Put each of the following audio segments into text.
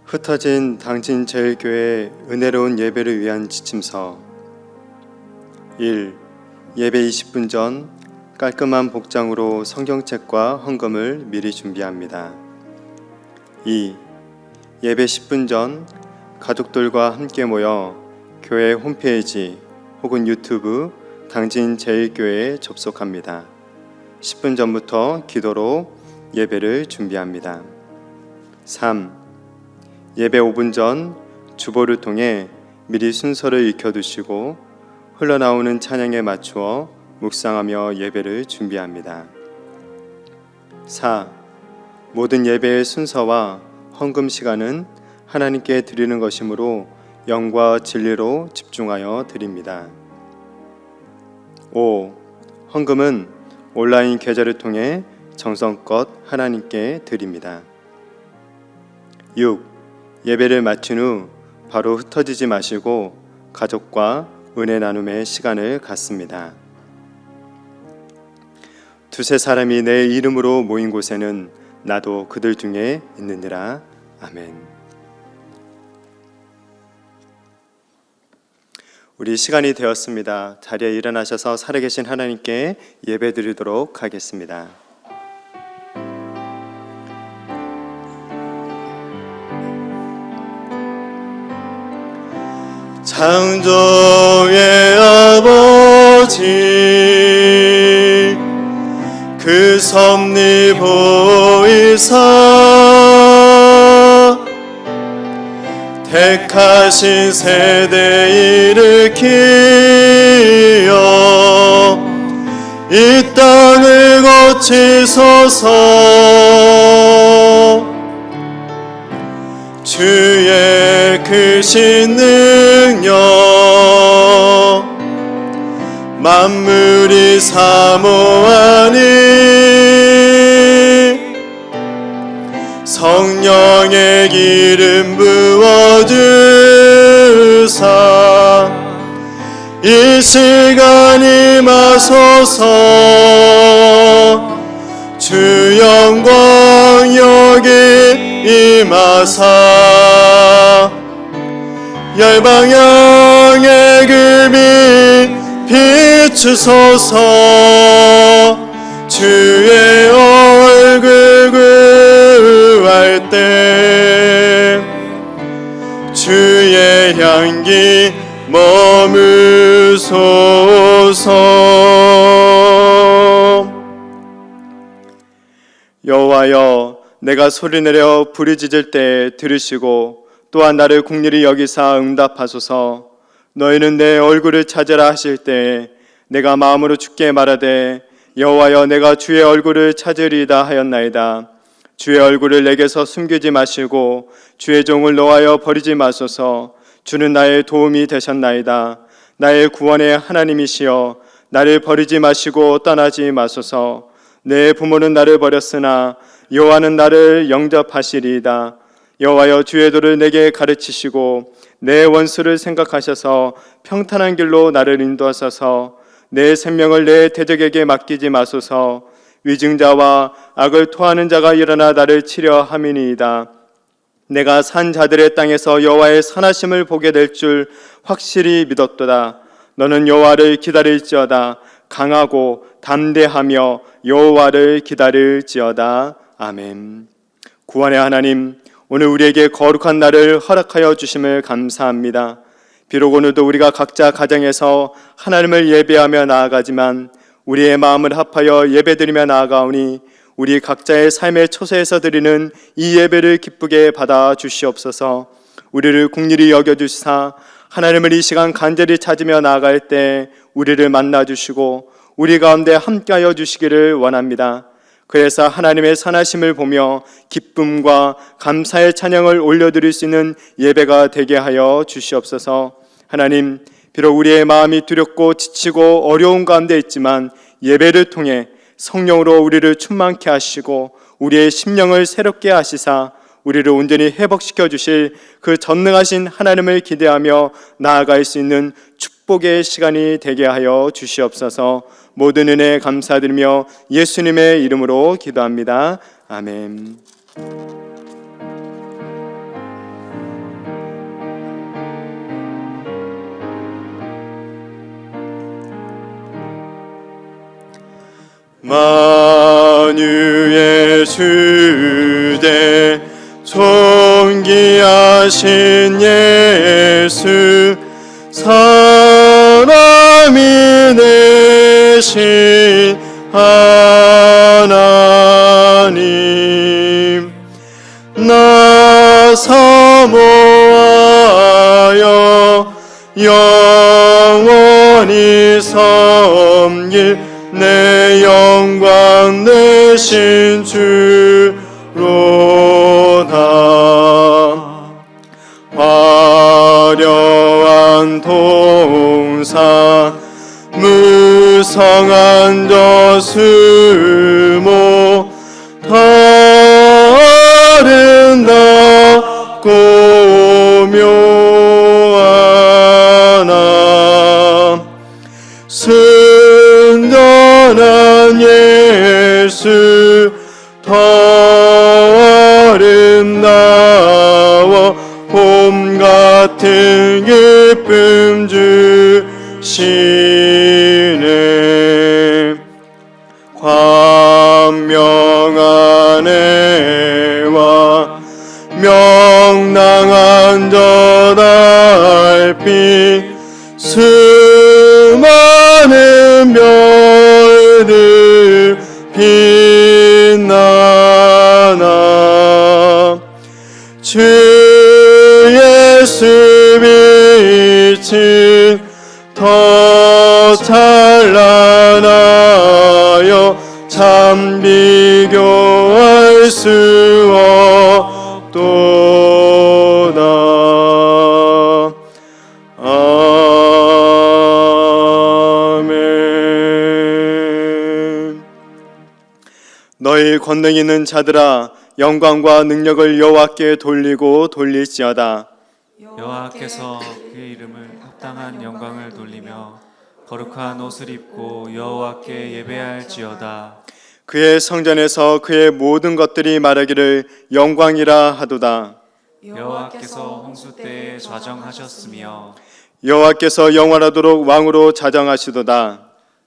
흩어진 당진제일교회 은혜로운 예배를 위한 지침서. 1. 예배 20분 전 깔끔한 복장으로 성경책과 헌금을 미리 준비합니다. 2. 예배 10분 전 가족들과 함께 모여 교회 홈페이지 혹은 유튜브 당진제일교회에 접속합니다. 10분 전부터 기도로 예배를 준비합니다. 3. 예배 5분 전 주보를 통해 미리 순서를 익혀두시고 흘러나오는 찬양에 맞추어 묵상하며 예배를 준비합니다. 4. 모든 예배의 순서와 헌금 시간은 하나님께 드리는 것이므로 영과 진리로 집중하여 드립니다. 5. 헌금은 온라인 계좌를 통해 정성껏 하나님께 드립니다. 6. 예배를 마친 후 바로 흩어지지 마시고 가족과 은혜 나눔의 시간을 갖습니다. 두세 사람이 내 이름으로 모인 곳에는 나도 그들 중에 있느니라. 아멘. 우리 시간이 되었습니다. 자리에 일어나셔서 살아계신 하나님께 예배드리도록 하겠습니다. 창조의 아버지 그 섭리 보이사 택하신 세대 일으키어 이 땅을 고치소서. 주의 크신 능력 만물이 사모하니 성령의 기름 부어주사 이 시간 임하소서. 주 영광 여기 임하사 열방향의 그 빛 비추소서. 주의 얼굴 구할 때 주의 향기 머무소서. 여호와여, 내가 소리내려 부르짖을 때 들으시고 또한 나를 긍휼히 여기사 응답하소서. 너희는 내 얼굴을 찾으라 하실 때 내가 마음으로 주께 말하되 여호와여, 내가 주의 얼굴을 찾으리이다 하였나이다. 주의 얼굴을 내게서 숨기지 마시고 주의 종을 노하여 버리지 마소서. 주는 나의 도움이 되셨나이다. 나의 구원의 하나님이시여, 나를 버리지 마시고 떠나지 마소서. 내 부모는 나를 버렸으나 여호와는 나를 영접하시리이다. 여호와여, 주의 도를 내게 가르치시고 내 원수를 생각하셔서 평탄한 길로 나를 인도하소서. 내 생명을 내 대적에게 맡기지 마소서. 위증자와 악을 토하는 자가 일어나 나를 치려 함이니이다. 내가 산 자들의 땅에서 여호와의 선하심을 보게 될 줄 확실히 믿었도다. 너는 여호와를 기다릴지어다. 강하고 담대하며 여호와를 기다릴지어다. 아멘. 구원의 하나님, 오늘 우리에게 거룩한 날을 허락하여 주심을 감사합니다. 비록 오늘도 우리가 각자 가정에서 하나님을 예배하며 나아가지만 우리의 마음을 합하여 예배드리며 나아가오니 우리 각자의 삶의 처소에서 드리는 이 예배를 기쁘게 받아 주시옵소서. 우리를 긍휼히 여겨주시사 하나님을 이 시간 간절히 찾으며 나아갈 때 우리를 만나주시고 우리 가운데 함께하여 주시기를 원합니다. 그래서 하나님의 선하심을 보며 기쁨과 감사의 찬양을 올려드릴 수 있는 예배가 되게 하여 주시옵소서. 하나님, 비록 우리의 마음이 두렵고 지치고 어려운 가운데 있지만 예배를 통해 성령으로 우리를 충만케 하시고 우리의 심령을 새롭게 하시사 우리를 온전히 회복시켜 주실 그 전능하신 하나님을 기대하며 나아갈 수 있는 축복의 시간이 되게 하여 주시옵소서. 모든 은혜 감사드리며 예수님의 이름으로 기도합니다. 아멘. 만유의 주대 존귀하신 예수 사람이 되신 하나님 나 사모하여 영원히 섬길 내 영광 되신 주로다. 화려한 동산 무성한 저수모 아름답고 묘하나 순전한 예수 더 아름다워 봄 같은 기쁨 주시네. 광명한 해와 명랑한 저 달빛 수많은 별들 빛나나 주 예수 빛은 더 찬란하여 참 비교할 수 없도다. 아멘. 너희 권능 있는 자들아 영광과 능력을 여호와께 돌리고 돌릴지어다. 여호와께서 그의 이름을 합당한 영광을 돌리며 거룩한 옷을 입고 여호와께 예배할지어다. 그의 성전에서 그의 모든 것들이 말하기를 영광이라 하도다. 여호와께서 홍수 때에 좌정하셨으며 여호와께서 영원하도록 왕으로 자정하시도다.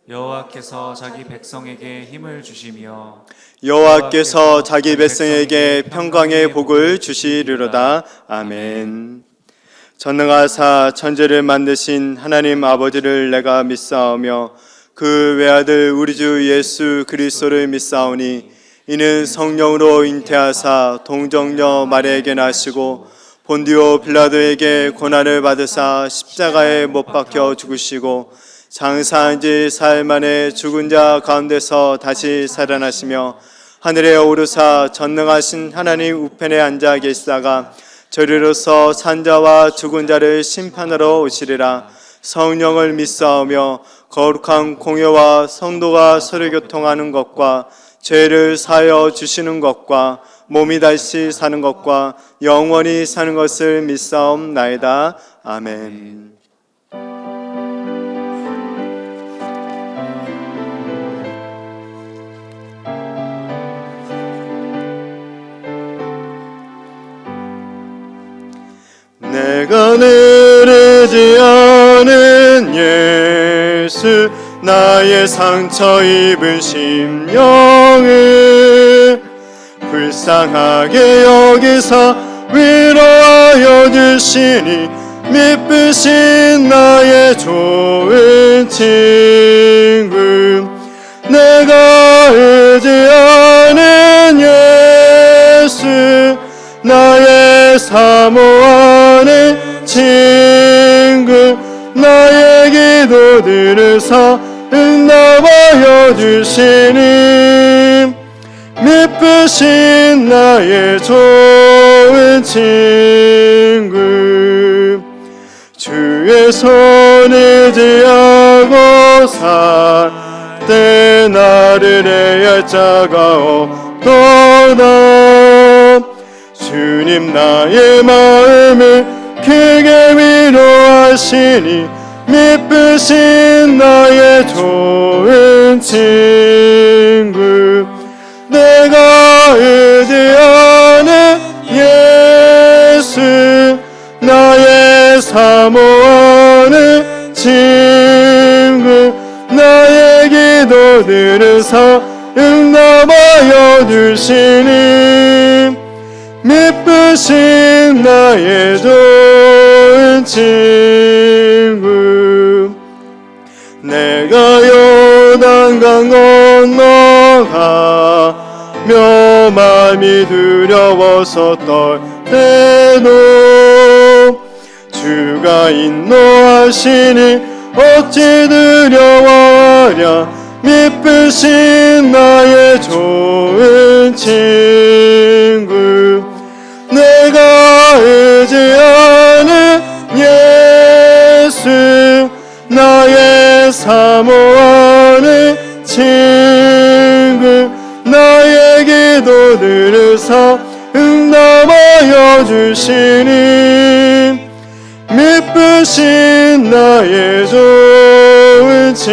여호와께서 자기 백성에게 힘을 주시며 여호와께서 자기 백성에게 평강의 복을 주시리로다. 아멘. 전능하사 천지를 만드신 하나님 아버지를 내가 믿사오며 그 외아들 우리 주 예수 그리스도를 믿사오니 이는 성령으로 잉태하사 동정녀 마리아에게 나시고 본디오 빌라도에게 고난을 받으사 십자가에 못 박혀 죽으시고 장사한 지 사흘 만에 죽은 자 가운데서 다시 살아나시며 하늘에 오르사 전능하신 하나님 우편에 앉아 계시다가 저리로서 산자와 죽은 자를 심판하러 오시리라. 성령을 믿사오며 거룩한 공회와 성도가 서로 교통하는 것과 죄를 사하여 주시는 것과 몸이 다시 사는 것과 영원히 사는 것을 믿사옵나이다. 아멘. 내가 늘 의지하는 예수 나의 상처 입은 심령을 불쌍하게 여기사 위로하여 주시니 미쁘신 나의 좋은 친구 내가 의지하는 예수 나의 사모하는 친구 나의 기도 들으사 응답하여 주시니 미쁘신 나의 좋은 친구 주의 손 의지하고 살 때 나를 해할 자가 없도다. 주님 나의 마음을 크게 위로하시니 미쁘신 나의 좋은 친구 내가 의지하는 예수 나의 사모하는 친구 나의 기도 들으사 주시니 미쁘신 나의 좋은 친구. 내가 요단강 건너가며 마음이 두려워서 떨 때도 주가 인도하시니 어찌 두려워하랴. 미쁘신 나의 좋은 친구. 내가 의지하는 예수 나의 사모하는 친구. 나의 기도 들으사 응답하여 주시니 미쁘신 나의 좋은 친구.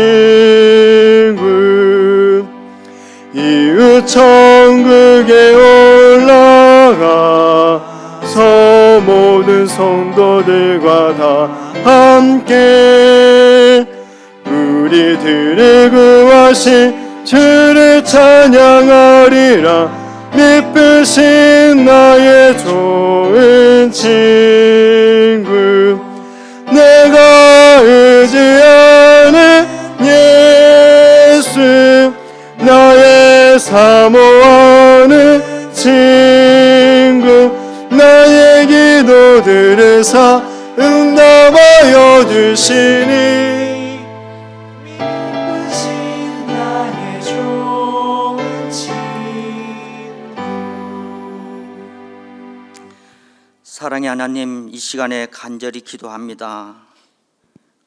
이웃 천국에 올라가서 모든 성도들과 다 함께 우리들을 구하신 주를 찬양하리라. 미쁘신 나의 좋은 친구. 내가 의지하는 예수 나의 사모하는 친구. 나의 기도 들으사 응답하여 주시니 미쁘신 나의 좋은 친구. 사랑의 하나님, 이 시간에 간절히 기도합니다.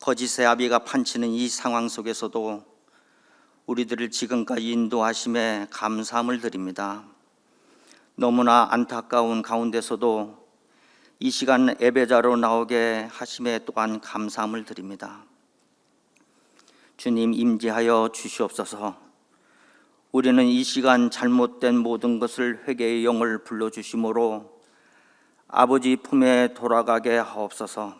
거짓의 아비가 판치는 이 상황 속에서도 우리들을 지금까지 인도하심에 감사함을 드립니다. 너무나 안타까운 가운데서도 이 시간 예배자로 나오게 하심에 또한 감사함을 드립니다. 주님 임재하여 주시옵소서. 우리는 이 시간 잘못된 모든 것을 회개의 영을 불러주심으로 아버지 품에 돌아가게 하옵소서.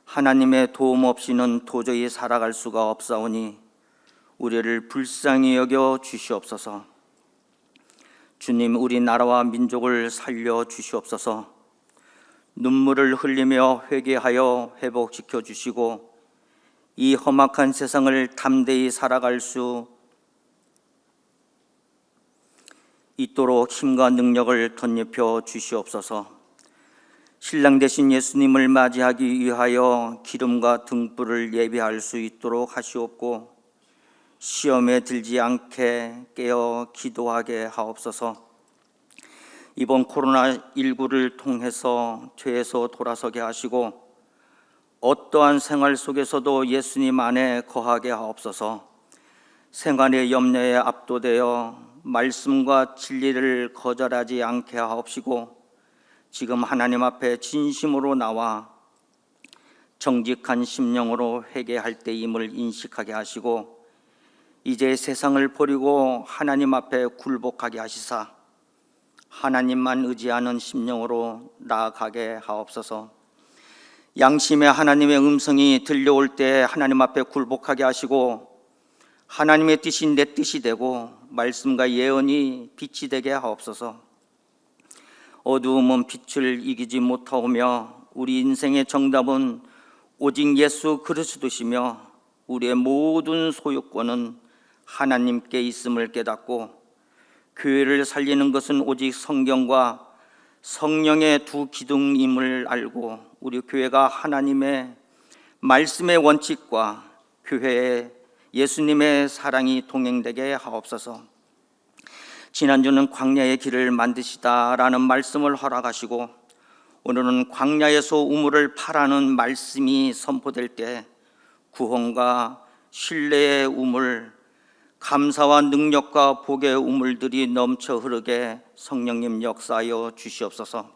하나님의 도움 없이는 도저히 살아갈 수가 없사오니 우리를 불쌍히 여겨 주시옵소서. 주님, 우리 나라와 민족을 살려 주시옵소서. 눈물을 흘리며 회개하여 회복시켜 주시고 이 험악한 세상을 담대히 살아갈 수 있도록 힘과 능력을 덧입혀 주시옵소서. 신랑 되신 예수님을 맞이하기 위하여 기름과 등불을 예비할 수 있도록 하시옵고 시험에 들지 않게 깨어 기도하게 하옵소서. 이번 코로나19를 통해서 죄에서 돌아서게 하시고 어떠한 생활 속에서도 예수님 안에 거하게 하옵소서. 생활의 염려에 압도되어 말씀과 진리를 거절하지 않게 하옵시고 지금 하나님 앞에 진심으로 나와 정직한 심령으로 회개할 때임을 인식하게 하시고 이제 세상을 버리고 하나님 앞에 굴복하게 하시사 하나님만 의지하는 심령으로 나아가게 하옵소서. 양심의 하나님의 음성이 들려올 때 하나님 앞에 굴복하게 하시고 하나님의 뜻이 내 뜻이 되고 말씀과 예언이 빛이 되게 하옵소서. 어두움은 빛을 이기지 못하오며 우리 인생의 정답은 오직 예수 그리스도시며 우리의 모든 소유권은 하나님께 있음을 깨닫고 교회를 살리는 것은 오직 성경과 성령의 두 기둥임을 알고 우리 교회가 하나님의 말씀의 원칙과 교회의 예수님의 사랑이 동행되게 하옵소서. 지난주는 광야의 길을 만드시다라는 말씀을 허락하시고 오늘은 광야에서 우물을 파라는 말씀이 선포될 때 구원과 신뢰의 우물, 감사와 능력과 복의 우물들이 넘쳐 흐르게 성령님 역사하여 주시옵소서.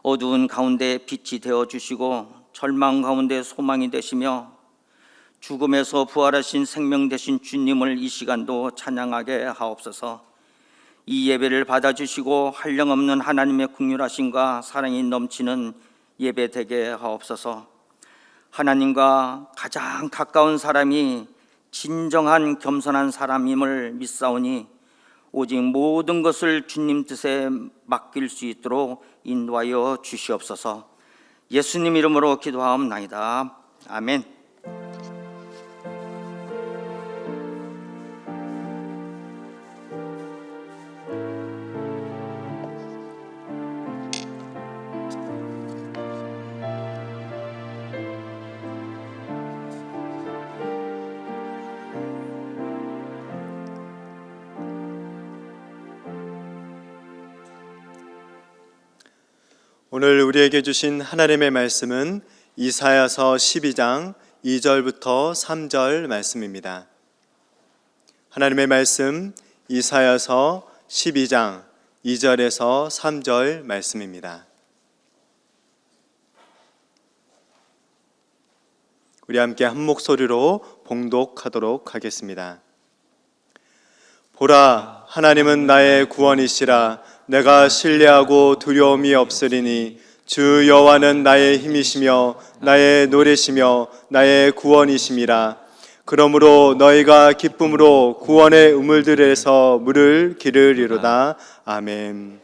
어두운 가운데 빛이 되어 주시고 절망 가운데 소망이 되시며 죽음에서 부활하신 생명 되신 주님을 이 시간도 찬양하게 하옵소서. 이 예배를 받아주시고 한량없는 하나님의 긍휼하심과 사랑이 넘치는 예배 되게 하옵소서. 하나님과 가장 가까운 사람이 진정한 겸손한 사람임을 믿사오니 오직 모든 것을 주님 뜻에 맡길 수 있도록 인도하여 주시옵소서. 예수님 이름으로 기도하옵나이다. 아멘. 오늘 우리에게 주신 하나님의 말씀은 이사야서 12장 2절부터 3절 말씀입니다. 하나님의 말씀 이사야서 12장 2절에서 3절 말씀입니다. 우리 함께 한 목소리로 봉독하도록 하겠습니다. 보라, 하나님은 나의 구원이시라. 내가 신뢰하고 두려움이 없으리니 주 여호와는 나의 힘이시며 나의 노래시며 나의 구원이심이라. 그러므로 너희가 기쁨으로 구원의 우물들에서 물을 기르리로다. 아멘.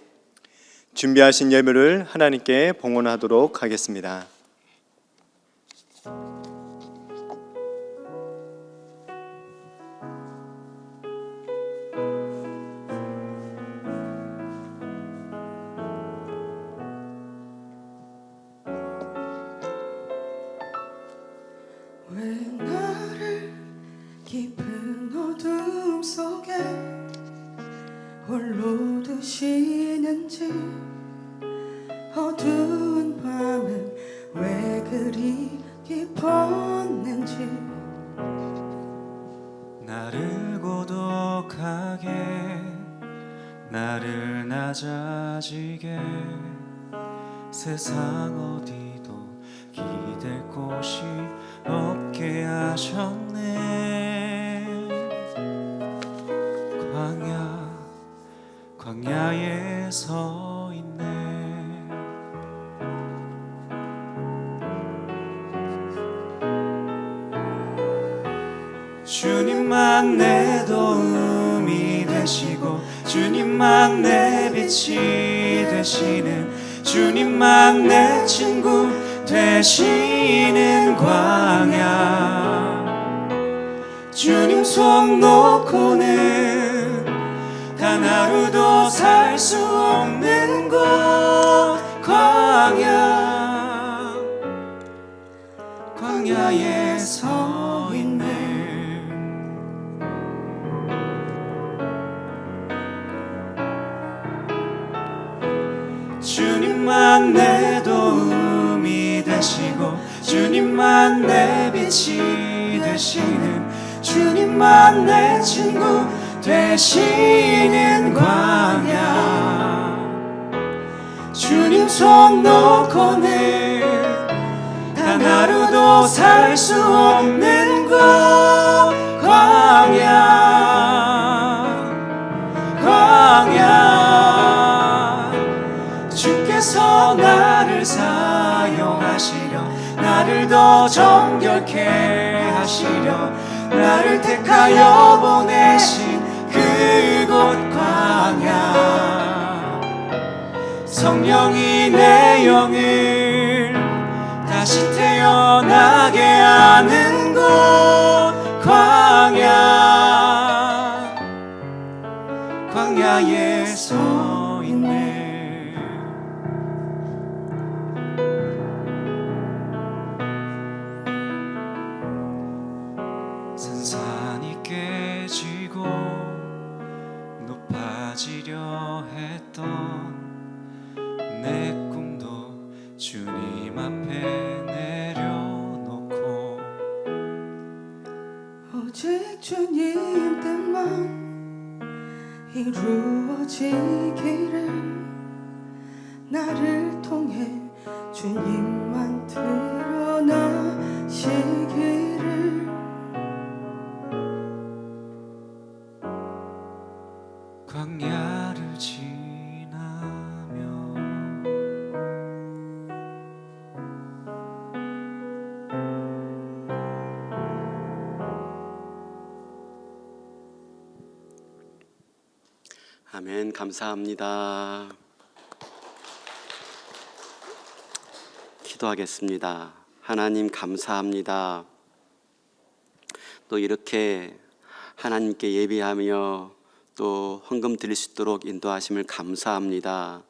준비하신 예물을 하나님께 봉헌하도록 하겠습니다. 왜 나를 깊은 어둠 속에 홀로 두시는지, 어두운 밤은 왜 그리 깊었는지. 나를 고독하게, 나를 낮아지게, 세상 어디도 기댈 곳이 없게 하셨네. 광야에 서 있네. 주님만 내 도움이 되시고, 주님만 내 빛이 되시는, 주님만 내 친구 되시는 광야. 주님 손 놓고는 단 하루도 살 수 없는 곳, 광야에 서 있네. 주님만 내 도움이 되시고, 주님만 내 빛이 되시는, 주님만 내 친구 되시는 광야. 주님 손 놓고는 단 하루도 살 수 없는 곳, 광야. 주께서 나를 사용하시려, 나를 더 정결케 하시려, 나를 택하여 보내신 그곳 광야. 성령이 내 영을 다시 태어나게 하는 곳, 광야에 서 있네. 산산이 깨지고 높아지려 했던 내 꿈도 주님 앞에 내려놓고, 오직 주님 뜻만 이루어지기를, 나를 통해 주님만 드러나시기를. 광야를 지나며 아멘. 감사합니다. 기도하겠습니다. 하나님 감사합니다. 또 이렇게 하나님께 예배하며 또 헌금 드릴 수 있도록 인도하심을 감사합니다.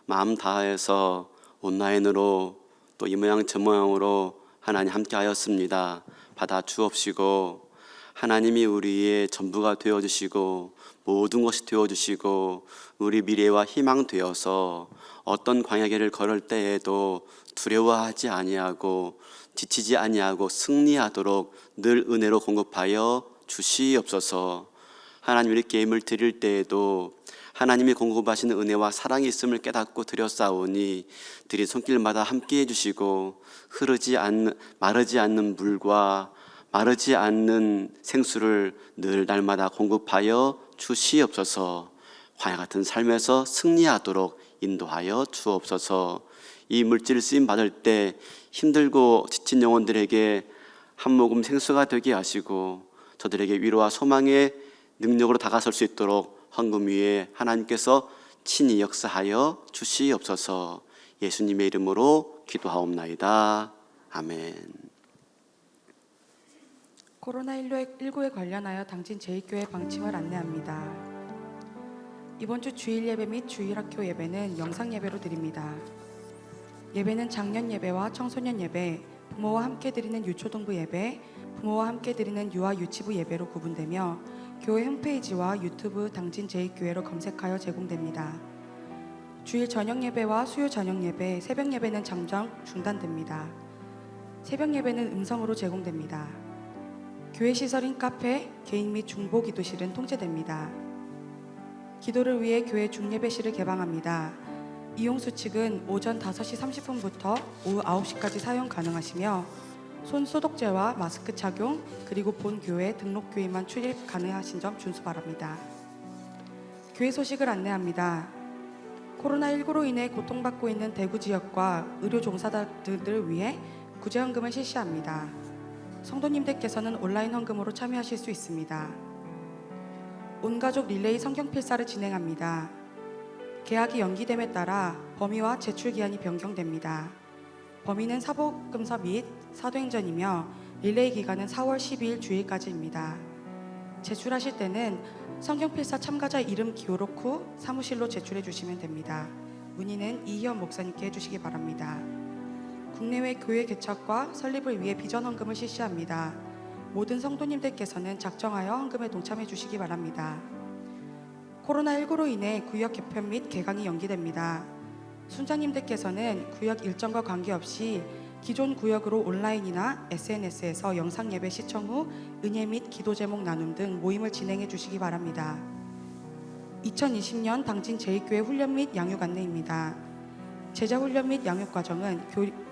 마음 다해서 온라인으로 또 이 모양 저 모양으로 하나님 함께 하였습니다. 받아 주옵시고 하나님이 우리의 전부가 되어주시고 모든 것이 되어주시고 우리 미래와 희망 되어서 어떤 광야길을 걸을 때에도 두려워하지 아니하고 지치지 아니하고 승리하도록 늘 은혜로 공급하여 주시옵소서. 하나님 이렇게 예물 드릴 때에도 하나님이 공급하시는 은혜와 사랑이 있음을 깨닫고 드렸사오니 드린 손길마다 함께 해주시고 마르지 않는 물과 마르지 않는 생수를 늘 날마다 공급하여 주시옵소서. 광야 같은 삶에서 승리하도록 인도하여 주옵소서. 이 물질 쓰임 받을 때 힘들고 지친 영혼들에게 한 모금 생수가 되게 하시고 저들에게 위로와 소망의 능력으로 다가설 수 있도록 헌금 위에 하나님께서 친히 역사하여 주시옵소서. 예수님의 이름으로 기도하옵나이다. 아멘. 코로나19에 관련하여 당진 제2교회 방침을 안내합니다. 이번 주 주일 예배 및 주일학교 예배는 영상 예배로 드립니다. 예배는 장년 예배와 청소년 예배, 부모와 함께 드리는 유초등부 예배, 부모와 함께 드리는 유아 유치부 예배로 구분되며 교회 홈페이지와 유튜브 당진 제2교회로 검색하여 제공됩니다. 주일 저녁 예배와 수요 저녁 예배, 새벽 예배는 잠정 중단됩니다. 새벽 예배는 음성으로 제공됩니다. 교회 시설인 카페, 개인 및 중보 기도실은 통제됩니다. 기도를 위해 교회 중예배실을 개방합니다. 이용 수칙은 오전 5시 30분부터 오후 9시까지 사용 가능하시며 손 소독제와 마스크 착용, 그리고 본 교회 등록 교인만 출입 가능하신 점 준수 바랍니다. 교회 소식을 안내합니다. 코로나19로 인해 고통받고 있는 대구 지역과 의료 종사자들을 위해 구제헌금을 실시합니다. 성도님들께서는 온라인 헌금으로 참여하실 수 있습니다. 온가족 릴레이 성경 필사를 진행합니다. 계약이 연기됨에 따라 범위와 제출 기한이 변경됩니다. 범위는 사복음서 및 사도행전이며 릴레이 기간은 4월 12일 주일까지입니다. 제출하실 때는 성경필사 참가자 이름 기록록 후 사무실로 제출해 주시면 됩니다. 문의는 이희연 목사님께 해주시기 바랍니다. 국내외 교회 개척과 설립을 위해 비전 헌금을 실시합니다. 모든 성도님들께서는 작정하여 헌금에 동참해 주시기 바랍니다. 코로나19로 인해 구역 개편 및 개강이 연기됩니다. 순자님들께서는 구역 일정과 관계없이 기존 구역으로 온라인이나 SNS에서 영상 예배 시청 후 은혜 및 기도 제목 나눔 등 모임을 진행해 주시기 바랍니다. 2020년 당진 제2교회 훈련 및 양육 안내입니다. 제자 훈련 및 양육 과정은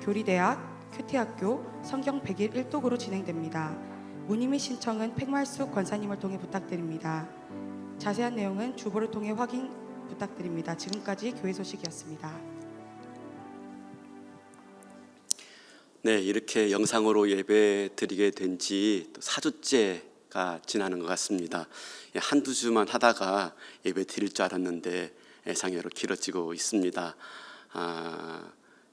교리대학, 큐티학교, 성경 100일 1독으로 진행됩니다. 문의 및 신청은 팽말숙 권사님을 통해 부탁드립니다. 자세한 내용은 주보를 통해 확인 부탁드립니다. 지금까지 교회 소식이었습니다. 네, 이렇게 영상으로 예배 드리게 된 지 4주째가 지나는 것 같습니다. 한두 주만 하다가 예배 드릴 줄 알았는데 예상외로 길어지고 있습니다.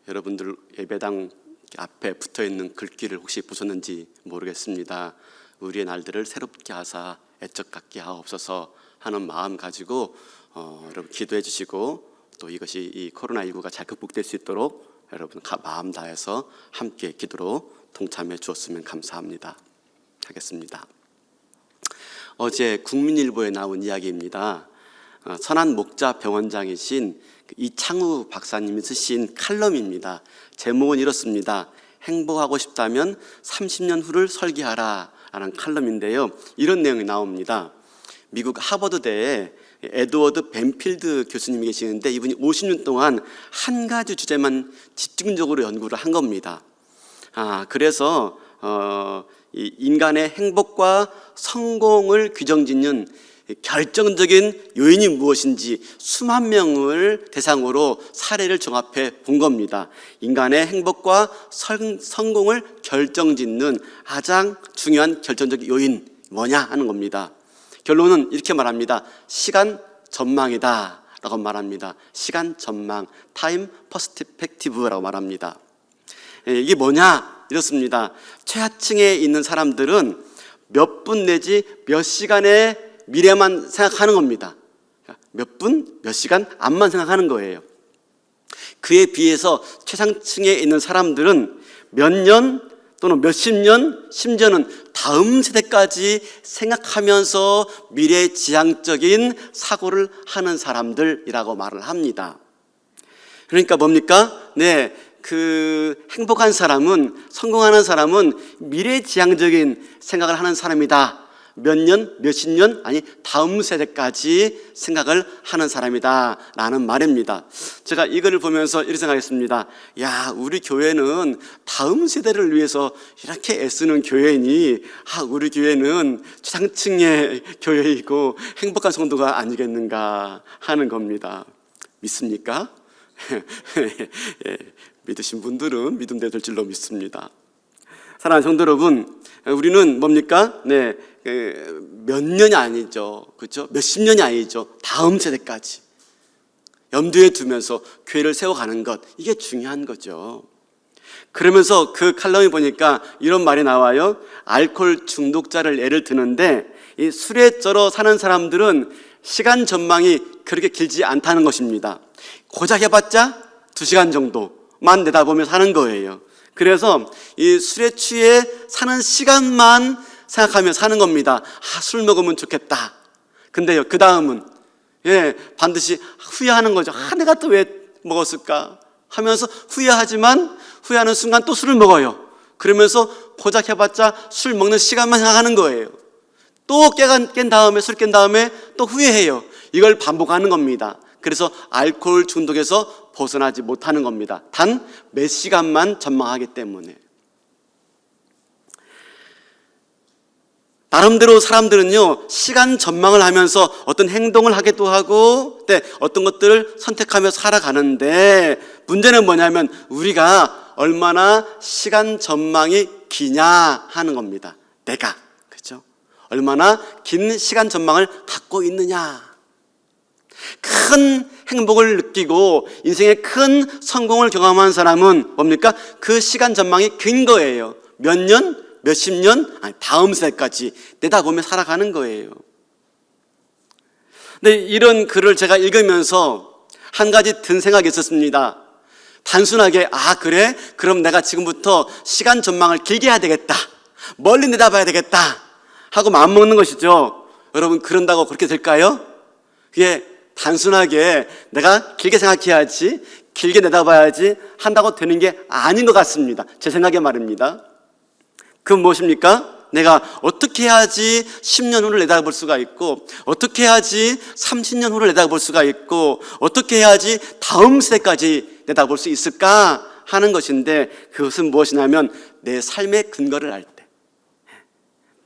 여러분들 예배당 앞에 붙어있는 글귀를 혹시 보셨는지 모르겠습니다. 우리의 날들을 새롭게 하사 애적 갖게 하옵소서 하는 마음 가지고 여러분 기도해 주시고 또 이것이 이 코로나19가 잘 극복될 수 있도록 여러분 마음 다해서 함께 기도로 동참해 주었으면 감사합니다. 하겠습니다. 어제 국민일보에 나온 이야기입니다. 선한 목자 병원장이신 이창우 박사님이 쓰신 칼럼입니다. 제목은 이렇습니다. 행복하고 싶다면 30년 후를 설계하라 라는 칼럼인데요. 이런 내용이 나옵니다. 미국 하버드대에 에드워드 벤필드 교수님이 계시는데 이분이 50년 동안 한 가지 주제만 집중적으로 연구를 한 겁니다. 그래서 이 인간의 행복과 성공을 규정짓는 결정적인 요인이 무엇인지 수만 명을 대상으로 사례를 종합해 본 겁니다. 인간의 행복과 성공을 결정짓는 가장 중요한 결정적 요인 뭐냐 하는 겁니다. 결론은 이렇게 말합니다. 시간 전망이다 라고 말합니다. 시간 전망, 타임 퍼스펙티브라고 말합니다. 이게 뭐냐? 이렇습니다. 최하층에 있는 사람들은 몇 분 내지 몇 시간의 미래만 생각하는 겁니다. 몇 분, 몇 시간 앞만 생각하는 거예요. 그에 비해서 최상층에 있는 사람들은 몇 년 또는 몇십 년, 심지어는 다음 세대까지 생각하면서 미래지향적인 사고를 하는 사람들이라고 말을 합니다. 그러니까 뭡니까? 네, 그 행복한 사람은, 성공하는 사람은 미래지향적인 생각을 하는 사람이다. 몇 년, 몇십 년, 아니 다음 세대까지 생각을 하는 사람이다 라는 말입니다. 제가 이거를 보면서 이렇게 생각했습니다. 야, 우리 교회는 다음 세대를 위해서 이렇게 애쓰는 교회니, 우리 교회는 최상층의 교회이고 행복한 성도가 아니겠는가 하는 겁니다. 믿습니까? 예, 믿으신 분들은 믿음대로 될 줄로 믿습니다. 사랑하는 성도 여러분, 우리는 뭡니까? 네, 몇 년이 아니죠. 그렇죠? 몇십 년이 아니죠. 다음 세대까지 염두에 두면서 교회를 세워가는 것, 이게 중요한 거죠. 그러면서 그 칼럼에 보니까 이런 말이 나와요. 알코올 중독자를 예를 드는데, 이 술에 쩔어 사는 사람들은 시간 전망이 그렇게 길지 않다는 것입니다. 고작 해봤자 2시간 정도만 내다보며 사는 거예요. 그래서 이 술에 취해 사는 시간만 생각하며 사는 겁니다. 술 먹으면 좋겠다. 근데요, 그 다음은 반드시 후회하는 거죠. 내가 또 왜 먹었을까 하면서 후회하지만 후회하는 순간 또 술을 먹어요. 그러면서 고작 해봤자 술 먹는 시간만 생각하는 거예요. 또 깬 다음에, 술 깬 다음에 또 후회해요. 이걸 반복하는 겁니다. 그래서 알코올 중독에서 벗어나지 못하는 겁니다. 단 몇 시간만 전망하기 때문에. 나름대로 사람들은요, 시간 전망을 하면서 어떤 행동을 하기도 하고, 어떤 것들을 선택하며 살아가는데, 문제는 뭐냐면 우리가 얼마나 시간 전망이 기냐 하는 겁니다. 내가, 그렇죠? 얼마나 긴 시간 전망을 갖고 있느냐. 큰 행복을 느끼고 인생의 큰 성공을 경험한 사람은 뭡니까? 그 시간 전망이 긴 거예요. 몇 년, 몇십 년, 아니 다음 세대까지 내다보며 살아가는 거예요. 근데 이런 글을 제가 읽으면서 한 가지 든 생각이 있었습니다. 단순하게 그래? 그럼 내가 지금부터 시간 전망을 길게 해야 되겠다, 멀리 내다봐야 되겠다 하고 마음먹는 것이죠. 여러분, 그런다고 그렇게 될까요? 그게 단순하게 내가 길게 생각해야지, 길게 내다봐야지 한다고 되는 게 아닌 것 같습니다. 제 생각에 말입니다. 그건 무엇입니까? 내가 어떻게 해야지 10년 후를 내다볼 수가 있고, 어떻게 해야지 30년 후를 내다볼 수가 있고, 어떻게 해야지 다음 세대까지 내다볼 수 있을까 하는 것인데, 그것은 무엇이냐면 내 삶의 근거를 알 때,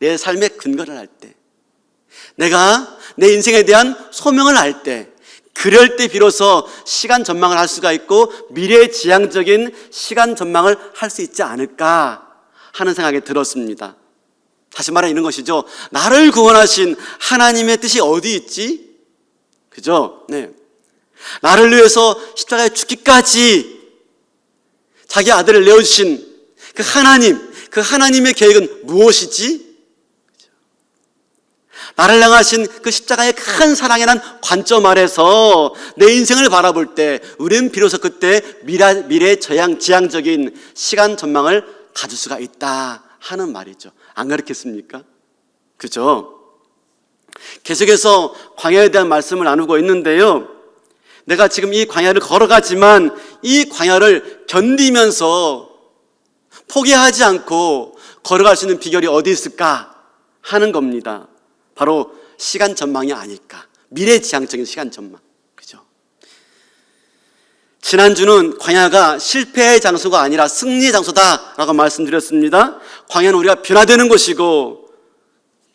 내 삶의 근거를 알 때, 내가 내 인생에 대한 소명을 알 때, 그럴 때 비로소 시간 전망을 할 수가 있고 미래지향적인 시간 전망을 할 수 있지 않을까 하는 생각이 들었습니다. 다시 말해 이런 것이죠. 나를 구원하신 하나님의 뜻이 어디 있지? 그죠? 네. 나를 위해서 십자가에 죽기까지 자기 아들을 내어주신 그 하나님의 계획은 무엇이지? 나를 향하신 그 십자가의 큰 사랑에 난 관점 아래서 내 인생을 바라볼 때 우리는 비로소 그때 미래지향적인 시간 전망을 가질 수가 있다 하는 말이죠. 안 그렇겠습니까? 그죠? 계속해서 광야에 대한 말씀을 나누고 있는데요, 내가 지금 이 광야를 걸어가지만 이 광야를 견디면서 포기하지 않고 걸어갈 수 있는 비결이 어디 있을까 하는 겁니다. 바로 시간 전망이 아닐까. 미래지향적인 시간 전망. 그죠? 지난주는 광야가 실패의 장소가 아니라 승리의 장소다라고 말씀드렸습니다. 광야는 우리가 변화되는 곳이고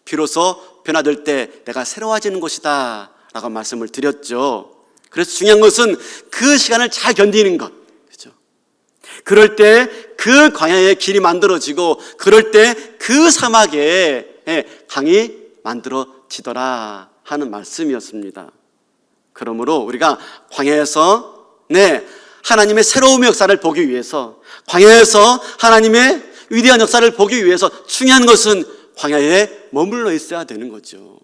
비로소 변화될 때 내가 새로워지는 곳이다 라고 말씀을 드렸죠. 그래서 중요한 것은 그 시간을 잘 견디는 것. 그죠? 그럴 때 그 광야의 길이 만들어지고, 그럴 때 그 사막에 강이 만들어지더라 하는 말씀이었습니다. 그러므로 우리가 광야에서 하나님의 새로운 역사를 보기 위해서, 광야에서 하나님의 위대한 역사를 보기 위해서 중요한 것은 광야에 머물러 있어야 되는 거죠.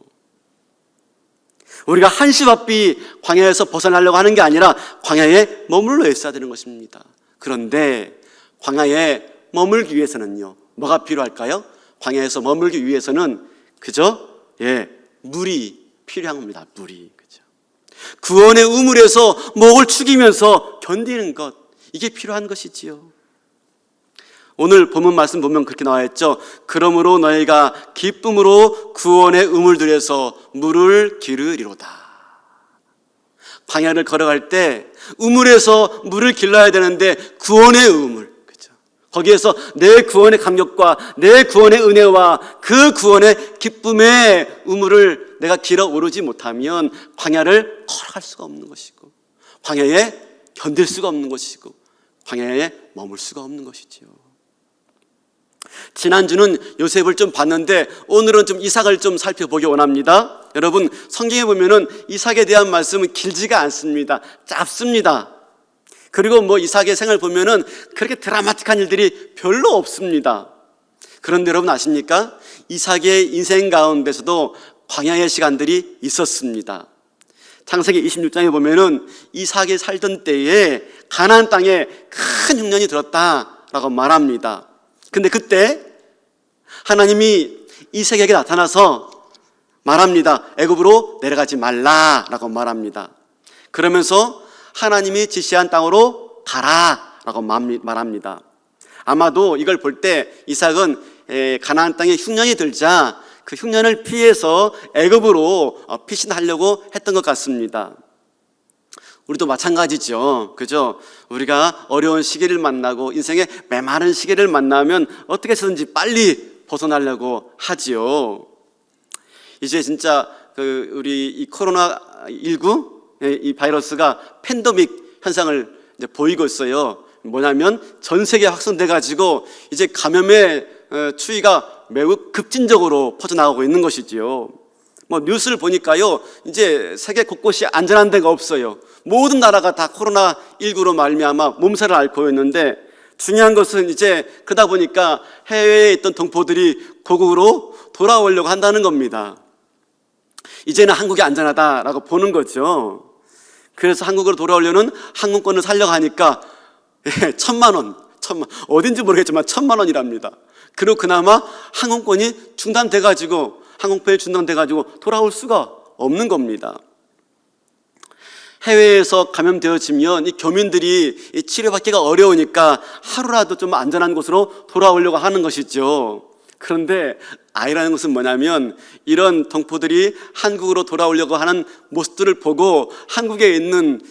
우리가 한시바삐 광야에서 벗어나려고 하는 게 아니라 광야에 머물러 있어야 되는 것입니다. 그런데 광야에 머물기 위해서는요, 뭐가 필요할까요? 광야에서 머물기 위해서는 그저 물이 필요한 겁니다. 물이. 그죠? 구원의 우물에서 목을 축이면서 견디는 것, 이게 필요한 것이지요. 오늘 본문 말씀 보면 그렇게 나와 있죠. 그러므로 너희가 기쁨으로 구원의 우물들에서 물을 기르리로다. 광야를 걸어갈 때 우물에서 물을 길러야 되는데 구원의 우물, 그죠? 거기에서 내 구원의 감격과 내 구원의 은혜와 그 구원의 기쁨의 우물을 내가 길어 오르지 못하면 광야를 걸어갈 수가 없는 것이고, 광야에 견딜 수가 없는 것이고, 광야에 머물 수가 없는 것이지요. 지난주는 요셉을 좀 봤는데 오늘은 좀 이삭을 좀 살펴보기 원합니다. 여러분, 성경에 보면은 이삭에 대한 말씀은 길지가 않습니다. 짧습니다. 그리고 이삭의 생을 보면은 그렇게 드라마틱한 일들이 별로 없습니다. 그런데 여러분 아십니까? 이삭의 인생 가운데서도 광야의 시간들이 있었습니다. 창세기 26장에 보면은 이삭이 살던 때에 가나안 땅에 큰 흉년이 들었다라고 말합니다. 근데 그때 하나님이 이삭에게 나타나서 말합니다. 애굽으로 내려가지 말라라고 말합니다. 그러면서 하나님이 지시한 땅으로 가라라고 말합니다. 아마도 이걸 볼 때 이삭은 가나안 땅에 흉년이 들자 그 흉년을 피해서 애굽으로 피신하려고 했던 것 같습니다. 우리도 마찬가지죠. 그죠? 우리가 어려운 시기를 만나고 인생의 메마른 시기를 만나면 어떻게 해서든지 빨리 벗어나려고 하지요. 이제 진짜 우리 이 코로나19 이 바이러스가 팬데믹 현상을 이제 보이고 있어요. 뭐냐면 전 세계에 확산돼 가지고 이제 감염의 추이가 매우 급진적으로 퍼져나가고 있는 것이지요. 뉴스를 보니까요, 이제 세계 곳곳이 안전한 데가 없어요. 모든 나라가 다 코로나19로 말미암아 몸살을 앓고 있는데, 중요한 것은 이제 그러다 보니까 해외에 있던 동포들이 고국으로 돌아오려고 한다는 겁니다. 이제는 한국이 안전하다라고 보는 거죠. 그래서 한국으로 돌아오려는 항공권을 사려고 하니까 1,000만 원, 어딘지 모르겠지만 1,000만 원이랍니다. 그리고 그나마 항공권이 중단돼가지고, 항공편이 중단돼가지고 돌아올 수가 없는 겁니다. 해외에서 감염되어지면 이 교민들이 치료받기가 어려우니까 하루라도 좀 안전한 곳으로 돌아오려고 하는 것이죠. 그런데 아이라는 것은 뭐냐면, 이런 동포들이 한국으로 돌아오려고 하는 모습들을 보고 한국에 있는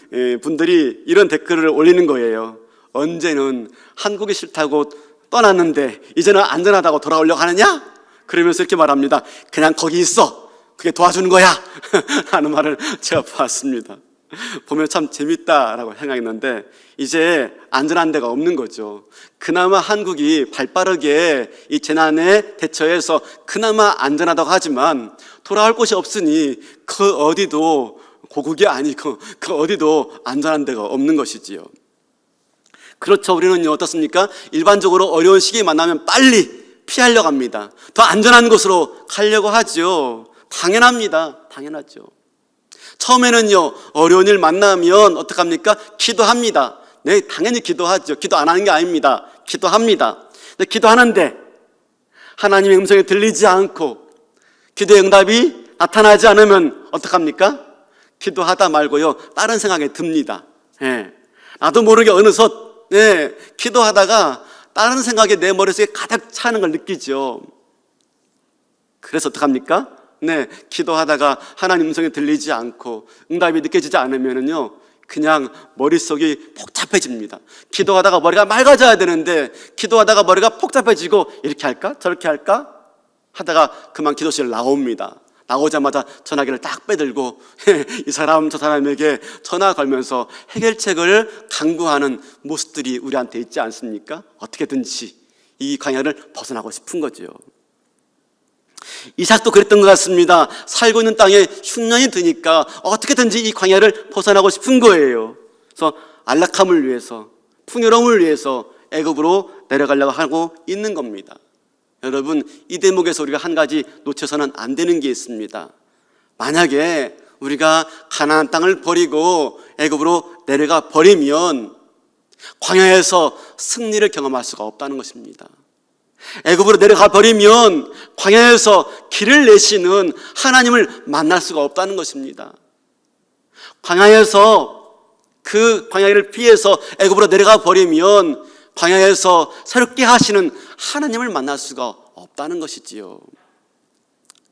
분들이 이런 댓글을 올리는 거예요. 언제는 한국이 싫다고 떠났는데 이제는 안전하다고 돌아오려고 하느냐? 그러면서 이렇게 말합니다. 그냥 거기 있어. 그게 도와주는 거야. 하는 말을 제가 봤습니다. 보면 참 재밌다라고 생각했는데, 이제 안전한 데가 없는 거죠. 그나마 한국이 발빠르게 이 재난에 대처해서 그나마 안전하다고 하지만 돌아올 곳이 없으니 그 어디도 고국이 아니고 그 어디도 안전한 데가 없는 것이지요. 그렇죠. 우리는 어떻습니까? 일반적으로 어려운 시기에 만나면 빨리 피하려고 합니다. 더 안전한 곳으로 가려고 하죠. 당연합니다. 당연하죠. 처음에는요, 어려운 일 만나면 어떡합니까? 기도합니다. 네, 당연히 기도하죠. 기도 안 하는 게 아닙니다. 기도합니다. 근데 기도하는데 하나님의 음성이 들리지 않고 기도의 응답이 나타나지 않으면 어떡합니까? 기도하다 말고요, 다른 생각이 듭니다. 나도 모르게 어느덧 기도하다가 다른 생각이 내 머릿속에 가득 차는 걸 느끼죠. 그래서 어떡합니까? 기도하다가 하나님 음성이 들리지 않고 응답이 느껴지지 않으면은요, 그냥 머릿속이 복잡해집니다. 기도하다가 머리가 맑아져야 되는데 기도하다가 머리가 복잡해지고 이렇게 할까? 저렇게 할까? 하다가 그만 기도실 나옵니다. 나오자마자 전화기를 딱 빼들고 이 사람 저 사람에게 전화 걸면서 해결책을 강구하는 모습들이 우리한테 있지 않습니까? 어떻게든지 이 광야를 벗어나고 싶은 거죠. 이삭도 그랬던 것 같습니다. 살고 있는 땅에 흉년이 드니까 어떻게든지 이 광야를 벗어나고 싶은 거예요. 그래서 안락함을 위해서, 풍요로움을 위해서 애굽으로 내려가려고 하고 있는 겁니다. 여러분, 이 대목에서 우리가 한 가지 놓쳐서는 안 되는 게 있습니다. 만약에 우리가 가나안 땅을 버리고 애굽으로 내려가 버리면 광야에서 승리를 경험할 수가 없다는 것입니다. 애굽으로 내려가 버리면 광야에서 길을 내시는 하나님을 만날 수가 없다는 것입니다. 광야에서 그 광야를 피해서 애굽으로 내려가 버리면 광야에서 새롭게 하시는 하나님을 만날 수가 없다는 것이지요.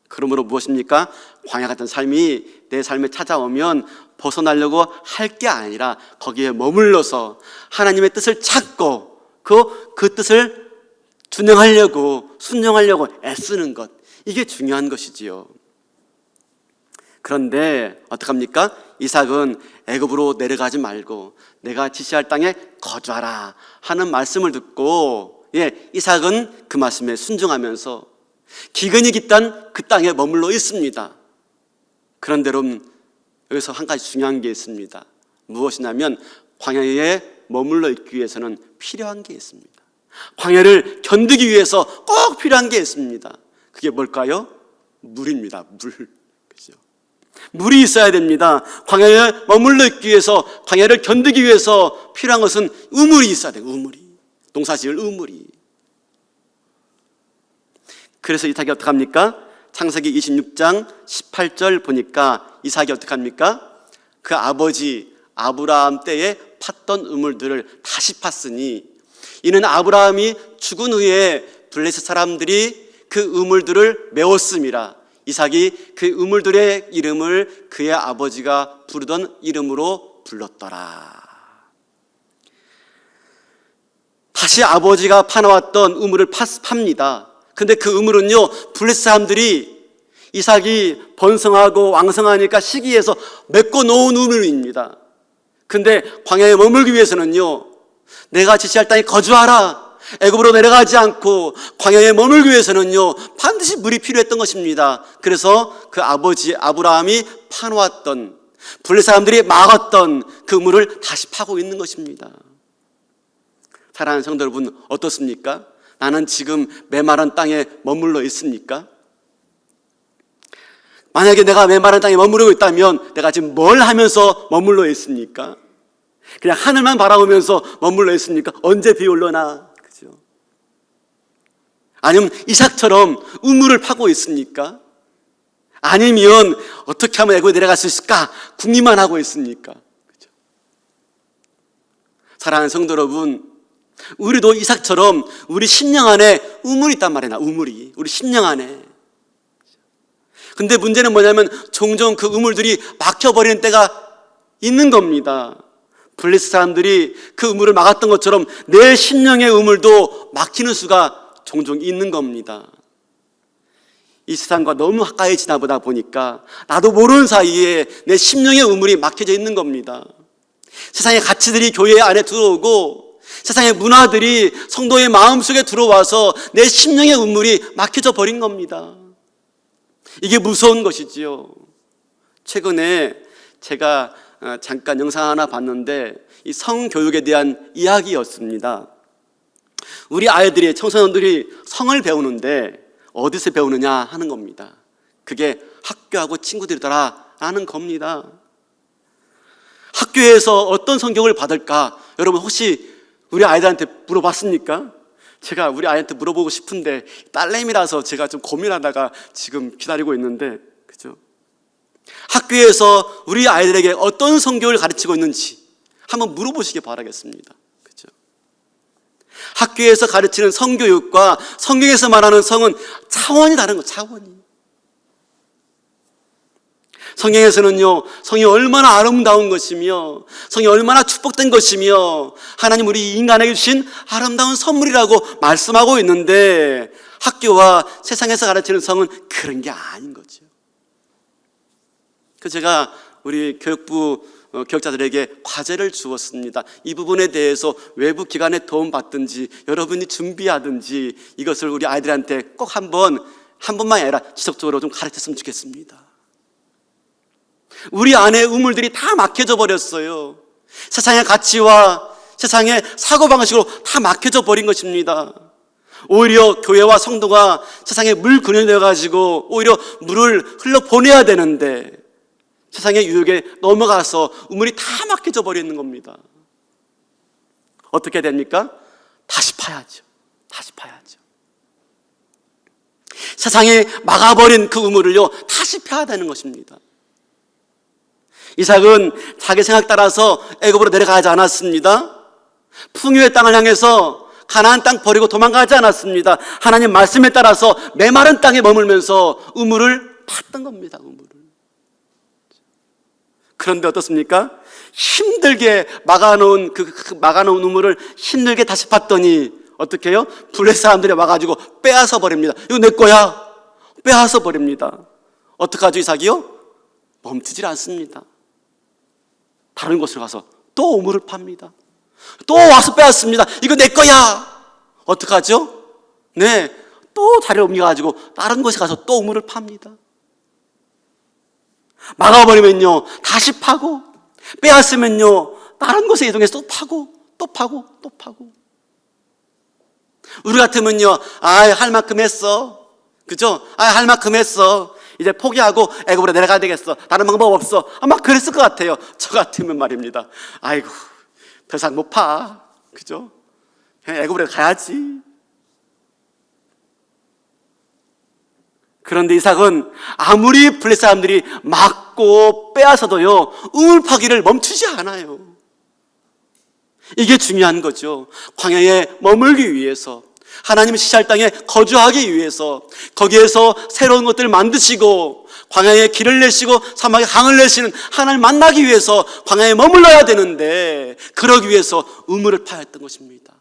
그러므로 무엇입니까? 광야 같은 삶이 내 삶에 찾아오면 벗어나려고 할 게 아니라 거기에 머물러서 하나님의 뜻을 찾고 그 뜻을 준행하려고, 순종하려고 애쓰는 것, 이게 중요한 것이지요. 그런데 어떡합니까? 이삭은 애굽으로 내려가지 말고 내가 지시할 땅에 거주하라 하는 말씀을 듣고, 이삭은 그 말씀에 순종하면서 기근이 깃단 그 땅에 머물러 있습니다. 그런데 여러분, 여기서 한 가지 중요한 게 있습니다. 무엇이냐면 광야에 머물러 있기 위해서는 필요한 게 있습니다. 광야를 견디기 위해서 꼭 필요한 게 있습니다. 그게 뭘까요? 물입니다. 물. 그죠? 물이 있어야 됩니다. 광야에 머물러 있기 위해서, 광야를 견디기 위해서 필요한 것은 우물이 있어야 돼요. 우물이. 농사지을 우물이. 그래서 이삭이 어떡합니까? 창세기 26장 18절 보니까 이삭이 어떡합니까? 그 아버지 아브라함 때에 팠던 우물들을 다시 팠으니 이는 아브라함이 죽은 후에 블레셋 사람들이 그 우물들을 메웠음이라. 이삭이 그 우물들의 이름을 그의 아버지가 부르던 이름으로 불렀더라. 다시 아버지가 파놓았던 우물을 팝니다. 근데 그 우물은요, 블레셋 사람들이 이삭이 번성하고 왕성하니까 시기해서 메꿔 놓은 우물입니다. 근데 광야에 머물기 위해서는요, 내가 지시할 땅에 거주하라, 애굽으로 내려가지 않고 광야에 머물기 위해서는요, 반드시 물이 필요했던 것입니다. 그래서 그 아버지 아브라함이 파놓았던, 블레셋 사람들이 막았던 그 우물을 다시 파고 있는 것입니다. 사랑하는 성도 여러분, 어떻습니까? 나는 지금 메마른 땅에 머물러 있습니까? 만약에 내가 메마른 땅에 머무르고 있다면 내가 지금 뭘 하면서 머물러 있습니까? 그냥 하늘만 바라보면서 머물러 있습니까? 언제 비 올려나? 그죠? 아니면 이삭처럼 우물을 파고 있습니까? 아니면 어떻게 하면 애굽에 내려갈 수 있을까? 궁리만 하고 있습니까? 그죠? 사랑하는 성도 여러분, 우리도 이삭처럼 우리 심령 안에 우물이 있단 말이야. 우물이 우리 심령 안에. 근데 문제는 뭐냐면 종종 그 우물들이 막혀버리는 때가 있는 겁니다. 블레셋 사람들이 그 우물을 막았던 것처럼 내 심령의 우물도 막히는 수가 종종 있는 겁니다. 이 세상과 너무 가까이 지나보다 보니까 나도 모르는 사이에 내 심령의 우물이 막혀져 있는 겁니다. 세상의 가치들이 교회 안에 들어오고 세상의 문화들이 성도의 마음속에 들어와서 내 심령의 우물이 막혀져 버린 겁니다. 이게 무서운 것이지요. 최근에 제가 잠깐 영상 하나 봤는데 이 성교육에 대한 이야기였습니다. 우리 아이들이, 청소년들이 성을 배우는데 어디서 배우느냐 하는 겁니다. 그게 학교하고 친구들이더라 라는 겁니다. 학교에서 어떤 성교육을 받을까? 여러분 혹시 우리 아이들한테 물어봤습니까? 제가 우리 아이한테 물어보고 싶은데 딸내미라서 제가 좀 고민하다가 지금 기다리고 있는데, 그죠? 학교에서 우리 아이들에게 어떤 성교를 가르치고 있는지 한번 물어보시기 바라겠습니다. 그죠? 학교에서 가르치는 성교육과 성경에서 말하는 성은 차원이 다른 거, 차원이. 성경에서는요, 성이 얼마나 아름다운 것이며 성이 얼마나 축복된 것이며 하나님 우리 인간에게 주신 아름다운 선물이라고 말씀하고 있는데 학교와 세상에서 가르치는 성은 그런 게 아닌 거죠. 그래서 제가 우리 교육부 교육자들에게 과제를 주었습니다. 이 부분에 대해서 외부 기관의 도움 받든지 여러분이 준비하든지 이것을 우리 아이들한테 꼭 한번 한 번만이 아니라 지속적으로 좀 가르쳤으면 좋겠습니다. 우리 안에 우물들이 다 막혀져 버렸어요. 세상의 가치와 세상의 사고방식으로 다 막혀져 버린 것입니다. 오히려 교회와 성도가 세상에 물 그늘이 되어가지고 오히려 물을 흘러보내야 되는데 세상의 유혹에 넘어가서 우물이 다 막혀져 버리는 겁니다. 어떻게 됩니까? 다시 파야죠. 다시 파야죠. 세상에 막아버린 그 우물을요, 다시 펴야 되는 것입니다. 이삭은 자기 생각 따라서 애굽으로 내려가지 않았습니다. 풍요의 땅을 향해서 가나안 땅 버리고 도망가지 않았습니다. 하나님 말씀에 따라서 메마른 땅에 머물면서 우물을 팠던 겁니다. 우물을. 그런데 어떻습니까? 힘들게 막아놓은 막아놓은 우물을 힘들게 다시 팠더니 어떻게 해요? 블레 사람들이 와가지고 빼앗아 버립니다. 이거 내 거야. 빼앗아 버립니다. 어떡하죠, 이삭이요? 멈추질 않습니다. 다른 곳으로 가서 또 우물을 팝니다. 또 와서 빼앗습니다. 이거 내 거야. 어떡하죠? 네, 또 자리를 옮겨가지고 다른 곳에 가서 또 우물을 팝니다. 막아버리면요, 다시 파고, 빼앗으면요, 다른 곳에 이동해서 또 파고, 또 파고, 또 파고. 우리 같으면요, 할 만큼 했어. 그죠? 할 만큼 했어. 이제 포기하고 애굽으로 내려가야 되겠어. 다른 방법 없어. 아마 그랬을 것 같아요. 저 같으면 말입니다. 아이고, 더 이상 못 파. 그죠? 그냥 애굽으로 가야지. 그런데 이삭은 아무리 블레 사람들이 막고 빼앗아도요, 우물 파기를 멈추지 않아요. 이게 중요한 거죠. 광야에 머물기 위해서, 하나님의 지시할 땅에 거주하기 위해서, 거기에서 새로운 것들을 만드시고 광야에 길을 내시고 사막에 강을 내시는 하나님을 만나기 위해서 광야에 머물러야 되는데, 그러기 위해서 우물을 파야 했던 것입니다.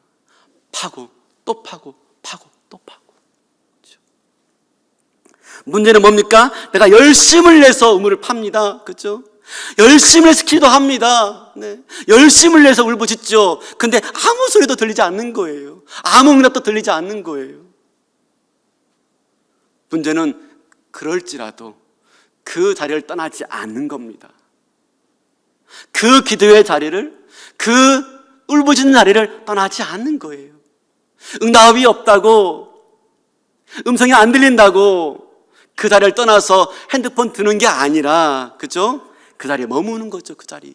파고 또 파고 파고 또 파고. 그렇죠? 문제는 뭡니까? 내가 열심을 내서 우물을 팝니다. 그렇죠? 열심을 내서 기도합니다. 네. 열심을 내서 울부짖죠. 근데 아무 소리도 들리지 않는 거예요. 아무 응답도 들리지 않는 거예요. 문제는 그럴지라도 그 자리를 떠나지 않는 겁니다. 그 기도의 자리를, 그 울부짖는 자리를 떠나지 않는 거예요. 응답이 없다고, 음성이 안 들린다고 그 자리를 떠나서 핸드폰 드는 게 아니라, 그죠? 그 자리에 머무는 거죠. 그 자리에.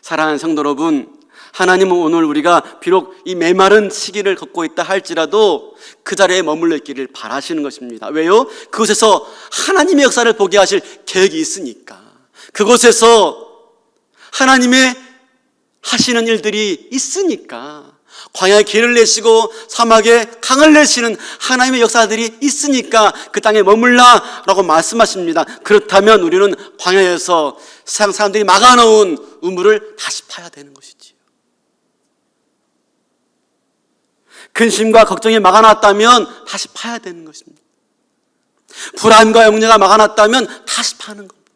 사랑하는 성도 여러분, 하나님은 오늘 우리가 비록 이 메마른 시기를 걷고 있다 할지라도 그 자리에 머물러 있기를 바라시는 것입니다. 왜요? 그곳에서 하나님의 역사를 보게 하실 계획이 있으니까. 그곳에서 하나님의 하시는 일들이 있으니까. 광야에 길을 내시고 사막에 강을 내시는 하나님의 역사들이 있으니까 그 땅에 머물라 라고 말씀하십니다. 그렇다면 우리는 광야에서 세상 사람들이 막아놓은 우물을 다시 파야 되는 것이지요. 근심과 걱정이 막아놨다면 다시 파야 되는 것입니다. 불안과 염려가 막아놨다면 다시 파는 겁니다.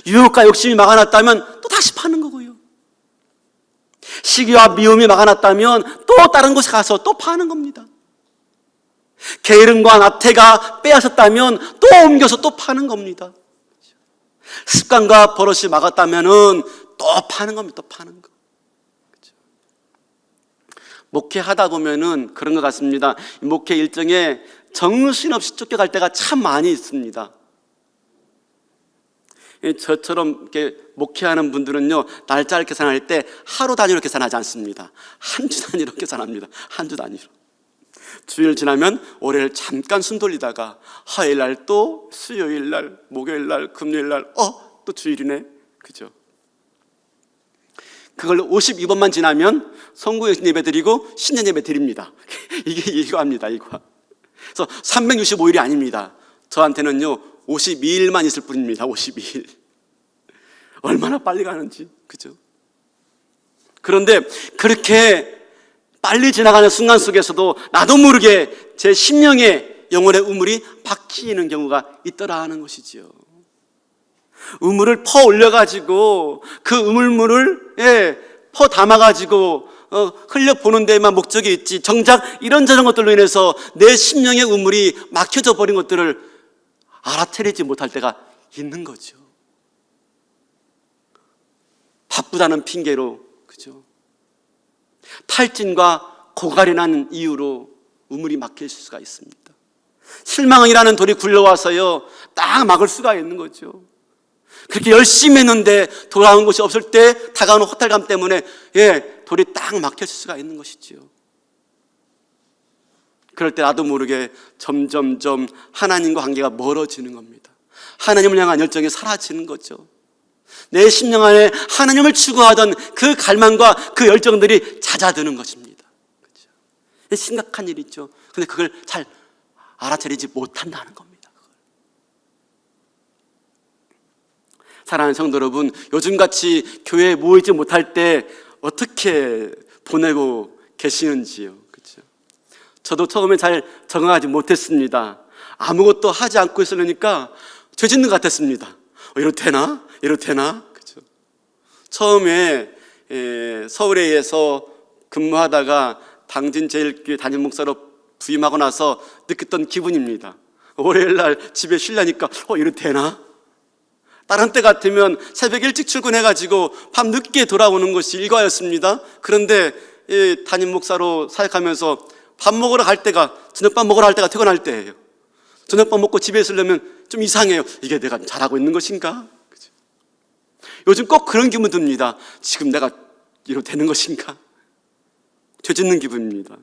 유혹과 욕심이 막아놨다면 또 다시 파는 거고요. 시기와 미움이 막아놨다면 또 다른 곳에 가서 또 파는 겁니다. 게으름과 나태가 빼앗았다면 또 옮겨서 또 파는 겁니다. 습관과 버릇이 막았다면 또 파는 겁니다. 또 파는 거. 목회하다 보면은 그런 것 같습니다. 목회 일정에 정신없이 쫓겨갈 때가 참 많이 있습니다. 저처럼 이렇게 목회하는 분들은요, 날짜를 계산할 때 하루 단위로 계산하지 않습니다. 한 주 단위로 계산합니다. 한 주 단위로. 주일 지나면 올해를 잠깐 숨 돌리다가 화요일 날 또 수요일 날, 목요일 날, 금요일 날, 또 주일이네. 그죠? 그걸 52번만 지나면 성구 예배 드리고 신년 예배 드립니다. 이게 이거합니다. 이거. 그래서 365일이 아닙니다. 저한테는요 52일만 있을 뿐입니다. 52일. 얼마나 빨리 가는지. 그죠? 그런데 그렇게 빨리 지나가는 순간 속에서도 나도 모르게 제 심령의 영혼의 우물이 박히는 경우가 있더라 하는 것이지요. 우물을 퍼 올려가지고 그 우물물을 퍼 담아가지고 흘려보는 데에만 목적이 있지 정작 이런저런 것들로 인해서 내 심령의 우물이 막혀져 버린 것들을 알아차리지 못할 때가 있는 거죠. 바쁘다는 핑계로, 그죠? 탈진과 고갈이라는 이유로 우물이 막힐 수가 있습니다. 실망이라는 돌이 굴러와서요 딱 막을 수가 있는 거죠. 그렇게 열심히 했는데 돌아온 것이 없을 때 다가오는 허탈감 때문에 돌이 딱 막힐 수가 있는 것이지요. 그럴 때 나도 모르게 점점점 하나님과 관계가 멀어지는 겁니다. 하나님을 향한 열정이 사라지는 거죠. 내 심령 안에 하나님을 추구하던 그 갈망과 그 열정들이 잦아드는 것입니다. 그렇죠? 심각한 일이죠. 근데 그걸 잘 알아차리지 못한다는 겁니다. 사랑하는 성도 여러분, 요즘같이 교회에 모이지 못할 때 어떻게 보내고 계시는지요? 그렇죠? 저도 처음에 잘 적응하지 못했습니다. 아무것도 하지 않고 있으려니까 죄 짓는 것 같았습니다. 이래도 되나? 이래도 되나? 그렇죠? 처음에 서울에서 근무하다가 당진제일교회 담임 목사로 부임하고 나서 느꼈던 기분입니다. 월요일 날 집에 쉬려니까 이래도 되나? 다른 때 같으면 새벽 일찍 출근해가지고 밤 늦게 돌아오는 것이 일과였습니다. 그런데 담임 목사로 사역하면서 밥 먹으러 갈 때가, 저녁밥 먹으러 갈 때가 퇴근할 때예요. 저녁밥 먹고 집에 있으려면 좀 이상해요. 이게 내가 잘하고 있는 것인가? 그죠? 요즘 꼭 그런 기분 듭니다. 지금 내가 이러면 되는 것인가? 죄 짓는 기분입니다.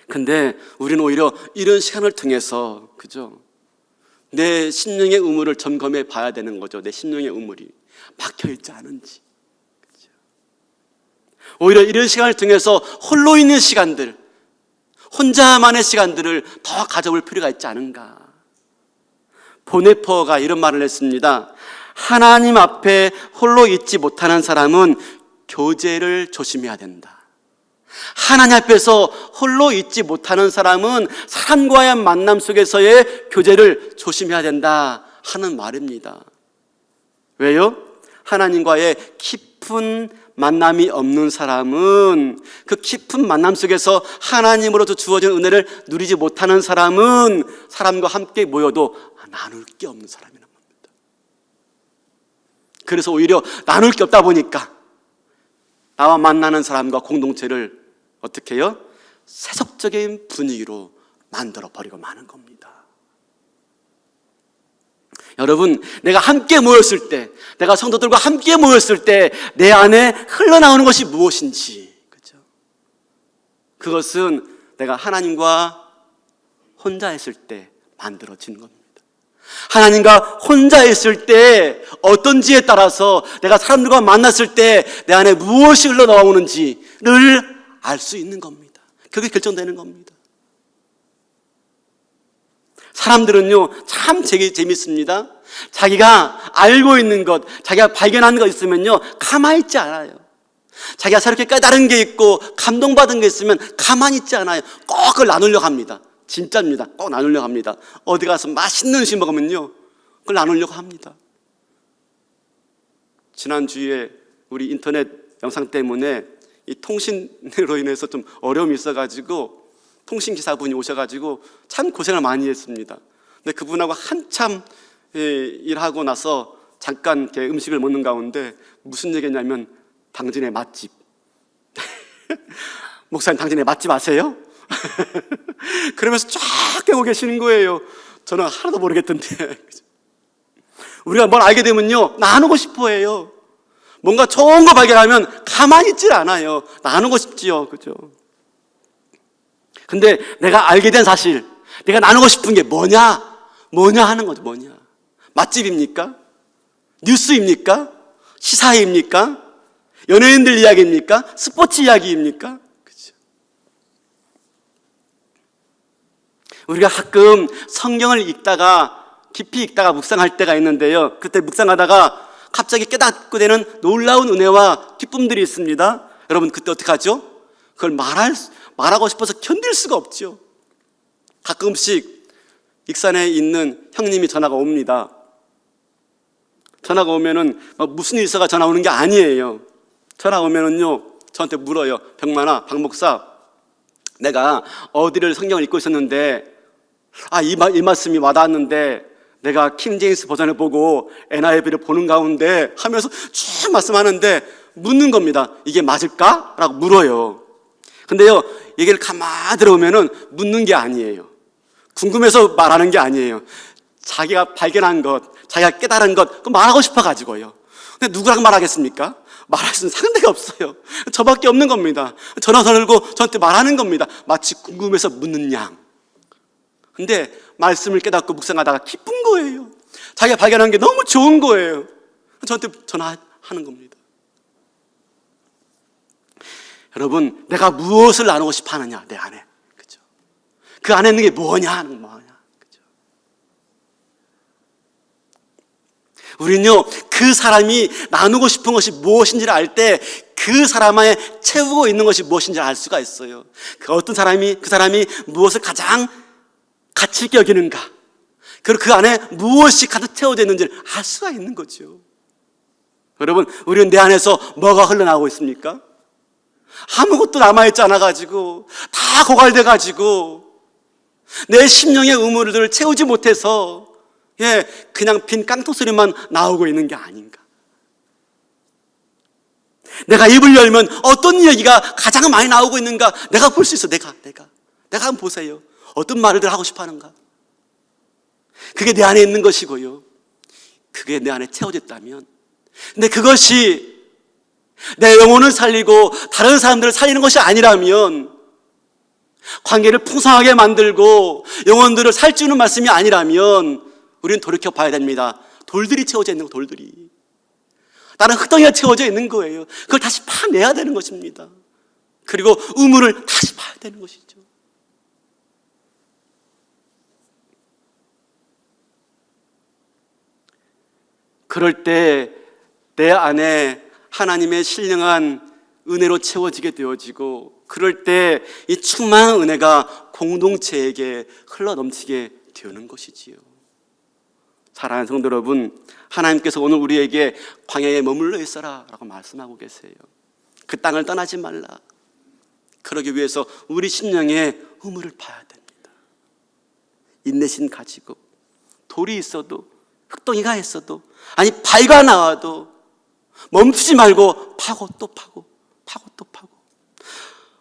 근데 우리는 오히려 이런 시간을 통해서, 그죠? 내 심령의 우물을 점검해 봐야 되는 거죠. 내 심령의 우물이 막혀있지 않은지. 그죠? 오히려 이런 시간을 통해서 홀로 있는 시간들, 혼자만의 시간들을 더 가져볼 필요가 있지 않은가. 보네퍼가 이런 말을 했습니다. 하나님 앞에 홀로 있지 못하는 사람은 교제를 조심해야 된다. 하나님 앞에서 홀로 있지 못하는 사람은 사람과의 만남 속에서의 교제를 조심해야 된다 하는 말입니다. 왜요? 하나님과의 깊은 만남이 없는 사람은, 그 깊은 만남 속에서 하나님으로부터 주어진 은혜를 누리지 못하는 사람은 사람과 함께 모여도 나눌 게 없는 사람이란 겁니다. 그래서 오히려 나눌 게 없다 보니까 나와 만나는 사람과 공동체를 어떻게 해요? 세속적인 분위기로 만들어 버리고 마는 겁니다. 여러분, 내가 함께 모였을 때, 내가 성도들과 함께 모였을 때 내 안에 흘러나오는 것이 무엇인지, 그렇죠? 그것은 내가 하나님과 혼자 있을 때 만들어지는 겁니다. 하나님과 혼자 있을 때 어떤지에 따라서 내가 사람들과 만났을 때 내 안에 무엇이 흘러나오는지를 알 수 있는 겁니다. 그게 결정되는 겁니다. 사람들은요 참 재밌습니다. 자기가 알고 있는 것, 자기가 발견하는 것 있으면요 가만히 있지 않아요. 자기가 새롭게 깨달은 게 있고 감동받은 게 있으면 가만히 있지 않아요. 꼭 그걸 나누려고 합니다. 진짜입니다. 꼭 나누려고 합니다. 어디 가서 맛있는 음식 먹으면요 그걸 나누려고 합니다. 지난주에 우리 인터넷 영상 때문에 이 통신으로 인해서 좀 어려움이 있어가지고 통신기사분이 오셔가지고 참 고생을 많이 했습니다. 근데 그분하고 한참 일하고 나서 잠깐 이렇게 음식을 먹는 가운데 무슨 얘기했냐면 당진의 맛집. 목사님 당진의 맛집 아세요? 그러면서 쫙 깨고 계시는 거예요. 저는 하나도 모르겠던데. 우리가 뭘 알게 되면요 나누고 싶어 해요. 뭔가 좋은 거 발견하면 가만히 있질 않아요. 나누고 싶지요. 그죠? 근데 내가 알게 된 사실, 내가 나누고 싶은 게 뭐냐 하는 거죠. 뭐냐? 맛집입니까? 뉴스입니까? 시사입니까? 연예인들 이야기입니까? 스포츠 이야기입니까? 그죠? 우리가 가끔 성경을 읽다가 깊이 읽다가 묵상할 때가 있는데요. 그때 묵상하다가 갑자기 깨닫게 되는 놀라운 은혜와 기쁨들이 있습니다. 여러분 그때 어떻게 하죠? 그걸 말하고 싶어서 견딜 수가 없죠. 가끔씩 익산에 있는 형님이 전화가 옵니다. 전화가 오면은 무슨 일 있어가 전화 오는 게 아니에요. 전화 오면은요 저한테 물어요. 병만아, 박 목사, 내가 어디를 성경을 읽고 있었는데 이 말씀이 와닿았는데 내가 킹제임스 버전을 보고 NIV를 보는 가운데 하면서 쭉 말씀하는데 묻는 겁니다. 이게 맞을까? 라고 물어요. 근데요, 얘기를 가만히 들어보면은 묻는 게 아니에요. 궁금해서 말하는 게 아니에요. 자기가 발견한 것, 자기가 깨달은 것, 그거 말하고 싶어가지고요. 근데 누구랑 말하겠습니까? 말할 수 있는 상대가 없어요. 저밖에 없는 겁니다. 전화 걸고 저한테 말하는 겁니다. 마치 궁금해서 묻는 양. 근데 말씀을 깨닫고 묵상하다가 기쁜 거예요. 자기가 발견한 게 너무 좋은 거예요. 저한테 전화하는 겁니다. 여러분, 내가 무엇을 나누고 싶어 하느냐, 내 안에. 그죠? 그 안에 있는 게 뭐냐 하는 거냐. 그죠? 우리는요, 그 사람이 나누고 싶은 것이 무엇인지를 알 때 그 사람 안에 채우고 있는 것이 무엇인지를 알 수가 있어요. 그 사람이 무엇을 가장 가치 있게 여기는가, 그리고 그 안에 무엇이 가득 채워져 있는지를 알 수가 있는 거죠. 여러분, 우리는 내 안에서 뭐가 흘러나오고 있습니까? 아무것도 남아있지 않아가지고 다 고갈돼가지고 내 심령의 의무들을 채우지 못해서 그냥 빈 깡통소리만 나오고 있는 게 아닌가. 내가 입을 열면 어떤 이야기가 가장 많이 나오고 있는가, 내가 볼 수 있어. 내가 한번 보세요. 어떤 말을 하고 싶어 하는가. 그게 내 안에 있는 것이고요, 그게 내 안에 채워졌다면, 근데 그것이 내 영혼을 살리고 다른 사람들을 살리는 것이 아니라면, 관계를 풍성하게 만들고 영혼들을 살찌우는 말씀이 아니라면 우리는 돌이켜 봐야 됩니다. 돌들이 채워져 있는 거, 돌들이. 다른 흙덩이가 채워져 있는 거예요. 그걸 다시 파내야 되는 것입니다. 그리고 우물을 다시 파야 되는 것이죠. 그럴 때 내 안에 하나님의 신령한 은혜로 채워지게 되어지고, 그럴 때 이 충만한 은혜가 공동체에게 흘러넘치게 되는 것이지요. 사랑하는 성도 여러분, 하나님께서 오늘 우리에게 광야에 머물러 있어라 라고 말씀하고 계세요. 그 땅을 떠나지 말라. 그러기 위해서 우리 심령에 우물을 파야 됩니다. 인내심 가지고, 돌이 있어도, 흙덩이가 있어도, 아니 바위가 나와도 멈추지 말고 파고 또 파고, 파고 또 파고.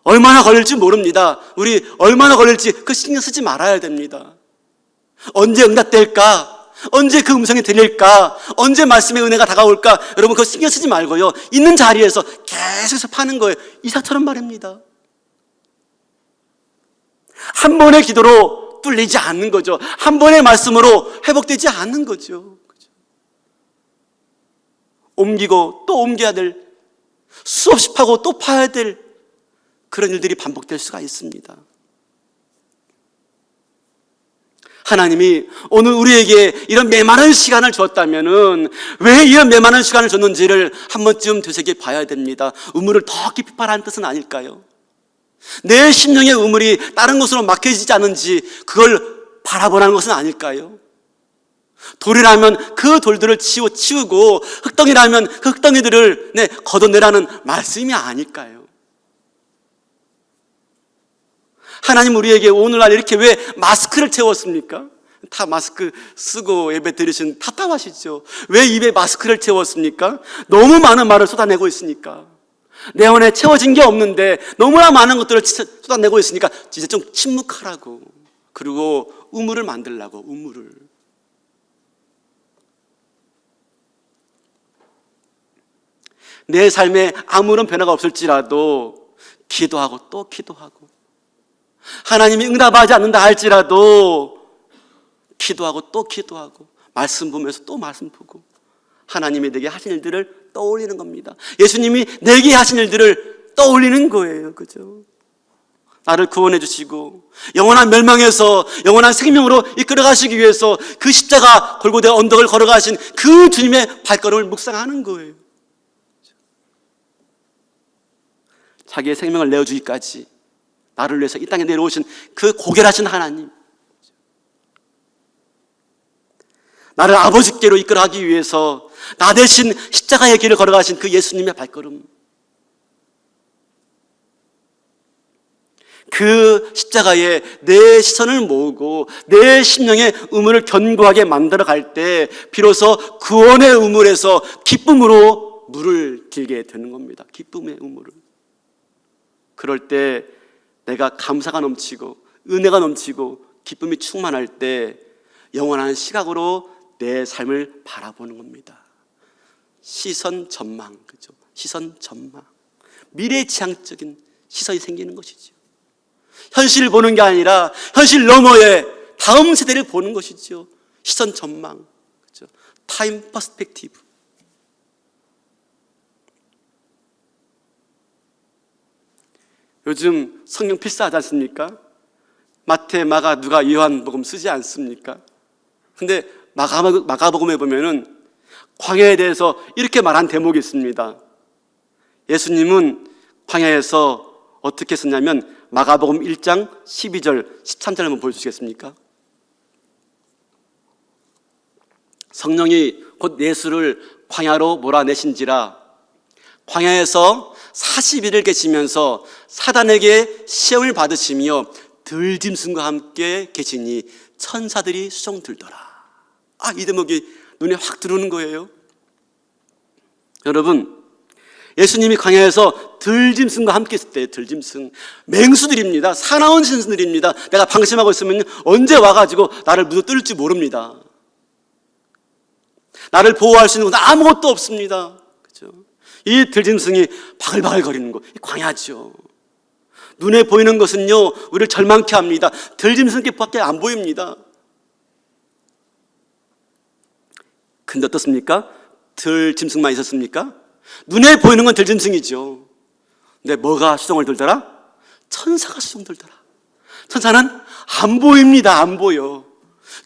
얼마나 걸릴지 모릅니다. 우리 얼마나 걸릴지 그 신경 쓰지 말아야 됩니다. 언제 응답될까? 언제 그 음성이 들릴까? 언제 말씀의 은혜가 다가올까? 여러분, 그거 신경 쓰지 말고요, 있는 자리에서 계속해서 파는 거예요. 이삭처럼 말입니다. 한 번의 기도로 뚫리지 않는 거죠. 한 번의 말씀으로 회복되지 않는 거죠. 옮기고 또 옮겨야 될, 수없이 파고 또 파야 될 그런 일들이 반복될 수가 있습니다. 하나님이 오늘 우리에게 이런 메마른 시간을 주었다면은 왜 이런 메마른 시간을 줬는지를 한 번쯤 되새겨 봐야 됩니다. 우물을 더 깊이 파라는 뜻은 아닐까요? 내 심령의 우물이 다른 것으로 막혀지지 않은지 그걸 바라보라는 것은 아닐까요? 돌이라면 그 돌들을 치우고, 흙덩이라면 그 흙덩이들을 걷어내라는 말씀이 아닐까요? 하나님 우리에게 오늘날 이렇게 왜 마스크를 채웠습니까? 다 마스크 쓰고 예배 드리신 답답하시죠? 왜 입에 마스크를 채웠습니까? 너무 많은 말을 쏟아내고 있으니까. 내 안에 채워진 게 없는데 너무나 많은 것들을 쏟아내고 있으니까 이제 좀 침묵하라고. 그리고 우물을 만들라고, 우물을. 내 삶에 아무런 변화가 없을지라도 기도하고 또 기도하고, 하나님이 응답하지 않는다 할지라도 기도하고 또 기도하고, 말씀 보면서 또 말씀 보고, 하나님이 내게 하신 일들을 떠올리는 겁니다. 예수님이 내게 하신 일들을 떠올리는 거예요. 그죠? 나를 구원해 주시고 영원한 멸망에서 영원한 생명으로 이끌어 가시기 위해서 그 십자가 골고다 언덕을 걸어가신 그 주님의 발걸음을 묵상하는 거예요. 자기의 생명을 내어주기까지 나를 위해서 이 땅에 내려오신 그 고결하신 하나님, 나를 아버지께로 이끌어가기 위해서 나 대신 십자가의 길을 걸어가신 그 예수님의 발걸음, 그 십자가에 내 시선을 모으고 내 심령의 우물을 견고하게 만들어 갈 때 비로소 구원의 우물에서 기쁨으로 물을 길게 되는 겁니다. 기쁨의 우물을. 그럴 때 내가 감사가 넘치고 은혜가 넘치고 기쁨이 충만할 때 영원한 시각으로 내 삶을 바라보는 겁니다. 시선 전망, 그죠? 시선 전망. 미래지향적인 시선이 생기는 것이죠. 현실을 보는 게 아니라 현실 너머에 다음 세대를 보는 것이죠. 시선 전망, 그죠? 타임 퍼스펙티브. 요즘 성경 필사하지 않습니까? 마태, 마가, 누가, 요한복음 쓰지 않습니까? 근데 마가복음에 보면은 광야에 대해서 이렇게 말한 대목이 있습니다. 예수님은 광야에서 어떻게 썼냐면 마가복음 1장 12절 13절 한번 보여주시겠습니까? 성령이 곧 예수를 광야로 몰아내신지라 광야에서 40일을 계시면서 사단에게 시험을 받으시며 들짐승과 함께 계시니 천사들이 수종 들더라. 이 대목이 눈에 확 들어오는 거예요. 여러분, 예수님이 광야에서 들짐승과 함께 있을 때 들짐승, 맹수들입니다. 사나운 짐승들입니다. 내가 방심하고 있으면 언제 와가지고 나를 무너뜨릴지 모릅니다. 나를 보호할 수 있는 것은 아무것도 없습니다. 그렇죠? 이 들짐승이 바글바글 거리는 거, 이 광야죠. 눈에 보이는 것은요, 우리를 절망케 합니다. 들짐승밖에 안 보입니다. 근데 어떻습니까? 들짐승만 있었습니까? 눈에 보이는 건 들짐승이죠. 근데 뭐가 수종을 들더라? 천사가 수종 들더라. 천사는 안 보입니다. 안 보여.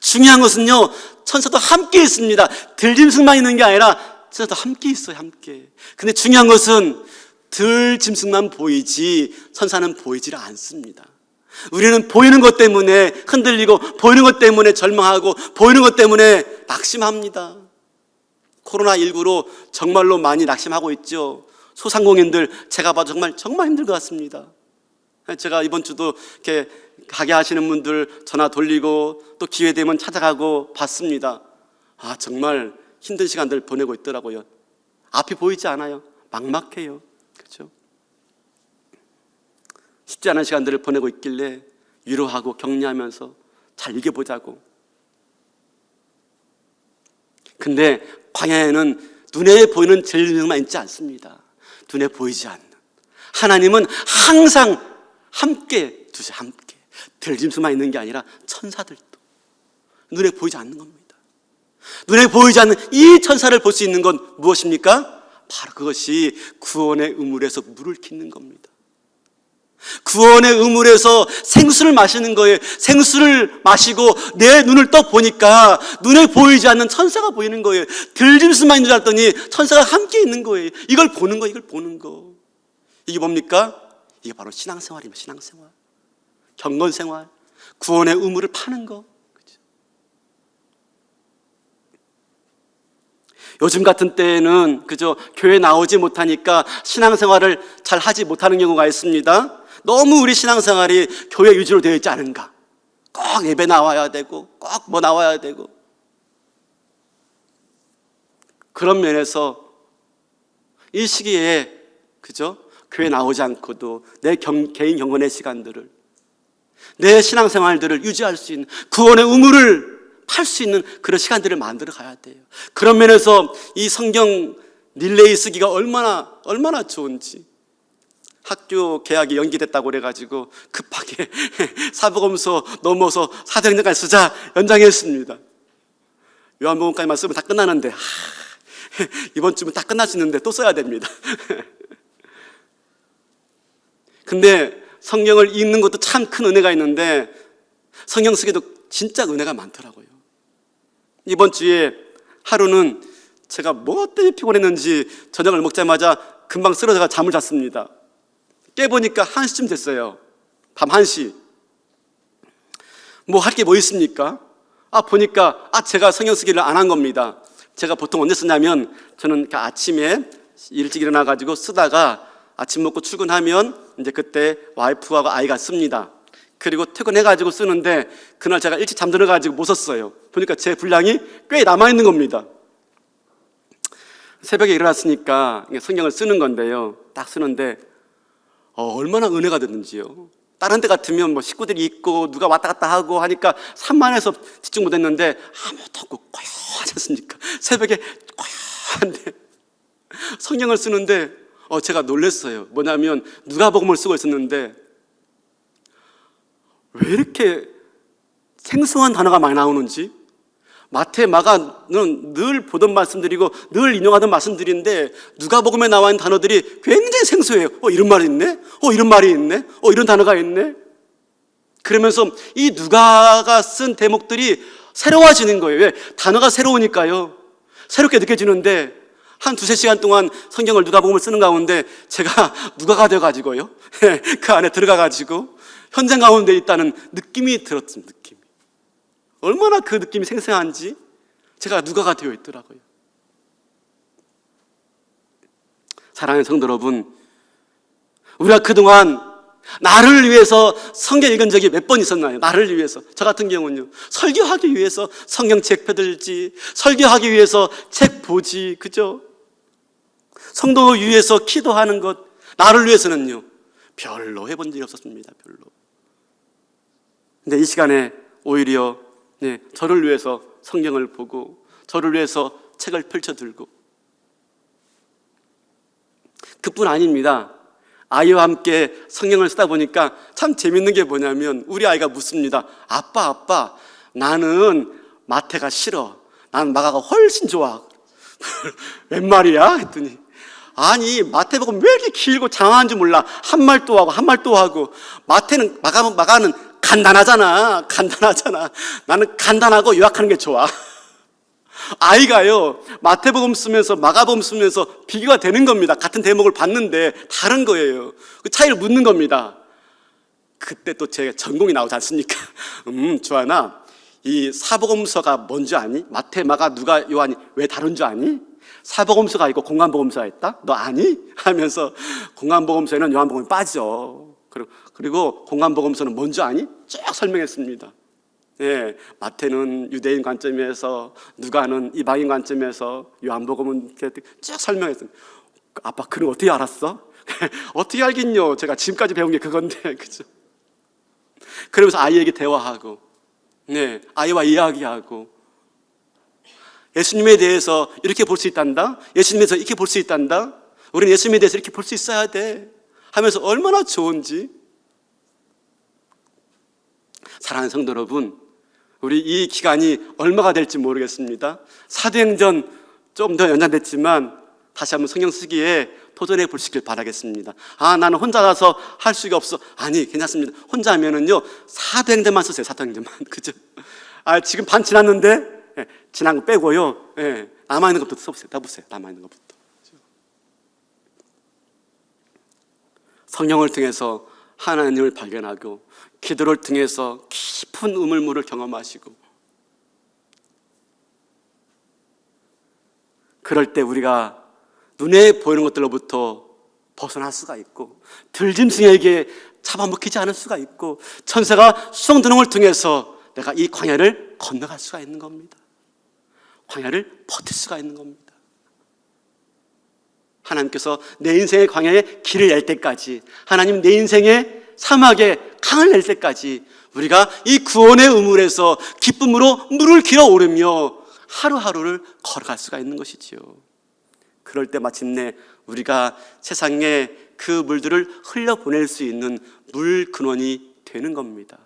중요한 것은요, 천사도 함께 있습니다. 들짐승만 있는 게 아니라 천사도 함께 있어요. 함께. 근데 중요한 것은 들짐승만 보이지 천사는 보이질 않습니다. 우리는 보이는 것 때문에 흔들리고 보이는 것 때문에 절망하고 보이는 것 때문에 낙심합니다. 코로나19로 정말로 많이 낙심하고 있죠. 소상공인들 제가 봐도 정말 힘들 것 같습니다. 제가 이번 주도 이렇게 가게 하시는 분들 전화 돌리고 또 기회 되면 찾아가고 봤습니다. 정말 힘든 시간들 보내고 있더라고요. 앞이 보이지 않아요. 막막해요. 그렇죠? 쉽지 않은 시간들을 보내고 있길래 위로하고 격려하면서 잘 이겨보자고. 근데 광야에는 눈에 보이는 들짐승만 있지 않습니다. 눈에 보이지 않는 하나님은 항상 함께 두세요. 함께. 들짐승만 있는 게 아니라 천사들도 눈에 보이지 않는 겁니다. 눈에 보이지 않는 이 천사를 볼 수 있는 건 무엇입니까? 바로 그것이 구원의 우물에서 물을 깃는 겁니다. 구원의 우물에서 생수를 마시는 거예요. 생수를 마시고 내 눈을 떠 보니까 눈에 보이지 않는 천사가 보이는 거예요. 들짐승만 있는 줄 알았더니 천사가 함께 있는 거예요. 이걸 보는 거, 이걸 보는 거. 이게 뭡니까? 이게 바로 신앙생활입니다. 신앙생활, 경건생활, 구원의 우물을 파는 거. 그렇죠? 요즘 같은 때에는 그저 교회 나오지 못하니까 신앙생활을 잘 하지 못하는 경우가 있습니다. 너무 우리 신앙생활이 교회 위주로 되어 있지 않은가? 꼭 예배 나와야 되고 꼭 뭐 나와야 되고. 그런 면에서 이 시기에 그죠? 교회 나오지 않고도 내 개인 경건의 시간들을, 내 신앙생활들을 유지할 수 있는 구원의 우물을 팔 수 있는 그런 시간들을 만들어 가야 돼요. 그런 면에서 이 성경 릴레이 쓰기가 얼마나 좋은지. 학교 개학이 연기됐다고 그래가지고 급하게 사복음서 넘어서 사도행전까지 쓰자 연장했습니다. 요한복음까지만 쓰면 다 끝나는데 이번 주면 다 끝날 수 있는데 또 써야 됩니다. 근데 성경을 읽는 것도 참 큰 은혜가 있는데 성경 쓰기도 진짜 은혜가 많더라고요. 이번 주에 하루는 제가 뭐 때문에 피곤했는지 저녁을 먹자마자 금방 쓰러져가 잠을 잤습니다. 깨보니까 1시쯤 됐어요. 밤 1시. 뭐 할 게 뭐 있습니까? 보니까 제가 성경 쓰기를 안 한 겁니다. 제가 보통 언제 쓰냐면 저는 아침에 일찍 일어나가지고 쓰다가 아침 먹고 출근하면 이제 그때 와이프하고 아이가 씁니다. 그리고 퇴근해가지고 쓰는데 그날 제가 일찍 잠들어가지고 못 썼어요. 보니까 제 분량이 꽤 남아있는 겁니다. 새벽에 일어났으니까 성경을 쓰는 건데요. 딱 쓰는데 얼마나 은혜가 됐는지요. 다른 데 같으면 뭐 식구들이 있고 누가 왔다 갔다 하고 하니까 산만해서 집중 못했는데 아무것도 없고 고요하지 않습니까? 새벽에 고요한데 성경을 쓰는데 제가 놀랐어요. 뭐냐면 누가복음을 쓰고 있었는데 왜 이렇게 생소한 단어가 많이 나오는지, 마태, 마가는 늘 보던 말씀들이고 늘 인용하던 말씀들인데 누가복음에 나와 있는 단어들이 굉장히 생소해요. 이런 말이 있네? 이런 말이 있네? 이런 단어가 있네? 그러면서 이 누가가 쓴 대목들이 새로워지는 거예요. 왜? 단어가 새로우니까요. 새롭게 느껴지는데 한 두세 시간 동안 성경을 누가복음을 쓰는 가운데 제가 누가가 되어가지고요. 그 안에 들어가가지고 현장 가운데 있다는 느낌이 들었습니다. 느낌이. 얼마나 그 느낌이 생생한지 제가 누가가 되어 있더라고요. 사랑하는 성도 여러분, 우리가 그동안 나를 위해서 성경 읽은 적이 몇 번 있었나요? 나를 위해서. 저 같은 경우는요, 설교하기 위해서 성경책 펴들지, 설교하기 위해서 책 보지, 그죠? 성도 위해서 기도하는 것, 나를 위해서는요 별로 해본 적이 없었습니다. 별로. 근데 이 시간에 오히려 저를 위해서 성경을 보고 저를 위해서 책을 펼쳐들고, 그뿐 아닙니다. 아이와 함께 성경을 쓰다 보니까 참 재밌는 게 뭐냐면 우리 아이가 묻습니다. 아빠, 나는 마태가 싫어. 나는 마가가 훨씬 좋아. 웬 말이야? 했더니 아니, 마태복음 왜 이렇게 길고 장황한 줄 몰라. 한 말 또 하고 한 말 또 하고. 마가는 간단하잖아. 나는 간단하고 요약하는 게 좋아. 아이가요, 마태복음 쓰면서 마가복음 쓰면서 비교가 되는 겁니다. 같은 대목을 봤는데 다른 거예요. 그 차이를 묻는 겁니다. 그때 또 제 전공이 나오지 않습니까? 주하나, 이 사복음서가 뭔지 아니? 마태, 마가, 누가, 요한이 왜 다른 줄 아니? 사복음서가 있고 공관복음서가 있다? 너 아니? 하면서 공관복음서에는 요한복음이 빠져. 그리고 공관복음서는 뭔지 아니? 쭉 설명했습니다. 마태는 유대인 관점에서, 누가는 이방인 관점에서, 요한복음은 쭉 설명했습니다. 아빠, 그럼 어떻게 알았어? 어떻게 알겠뇨? 제가 지금까지 배운 게 그건데, 그죠? 그러면서 아이에게 대화하고, 아이와 이야기하고, 예수님에 대해서 이렇게 볼 수 있단다? 예수님에 대해서 이렇게 볼 수 있단다? 우리는 예수님에 대해서 이렇게 볼 수 있어야 돼. 하면서 얼마나 좋은지. 사랑하는 성도 여러분, 우리 이 기간이 얼마가 될지 모르겠습니다. 사도행전 좀 더 연장됐지만 다시 한번 성경 쓰기에 도전해 보시길 바라겠습니다. 나는 혼자 가서 할 수가 없어. 아니, 괜찮습니다. 혼자 하면은요, 사도행전만 쓰세요. 사도행전만. 그죠? 지금 반 지났는데, 지난 거 빼고요, 남아있는 것부터 써보세요. 다 보세요. 남아있는 것부터. 성령을 통해서 하나님을 발견하고, 기도를 통해서 깊은 우물물을 경험하시고, 그럴 때 우리가 눈에 보이는 것들로부터 벗어날 수가 있고, 들짐승에게 잡아먹히지 않을 수가 있고, 천사가 수송드nom을 통해서 내가 이 광야를 건너갈 수가 있는 겁니다. 광야를 버틸 수가 있는 겁니다. 하나님께서 내 인생의 광야에 길을 낼 때까지, 하나님 내 인생의 사막에 강을 낼 때까지 우리가 이 구원의 우물에서 기쁨으로 물을 길어 오르며 하루하루를 걸어갈 수가 있는 것이지요. 그럴 때 마침내 우리가 세상에 그 물들을 흘려보낼 수 있는 물 근원이 되는 겁니다.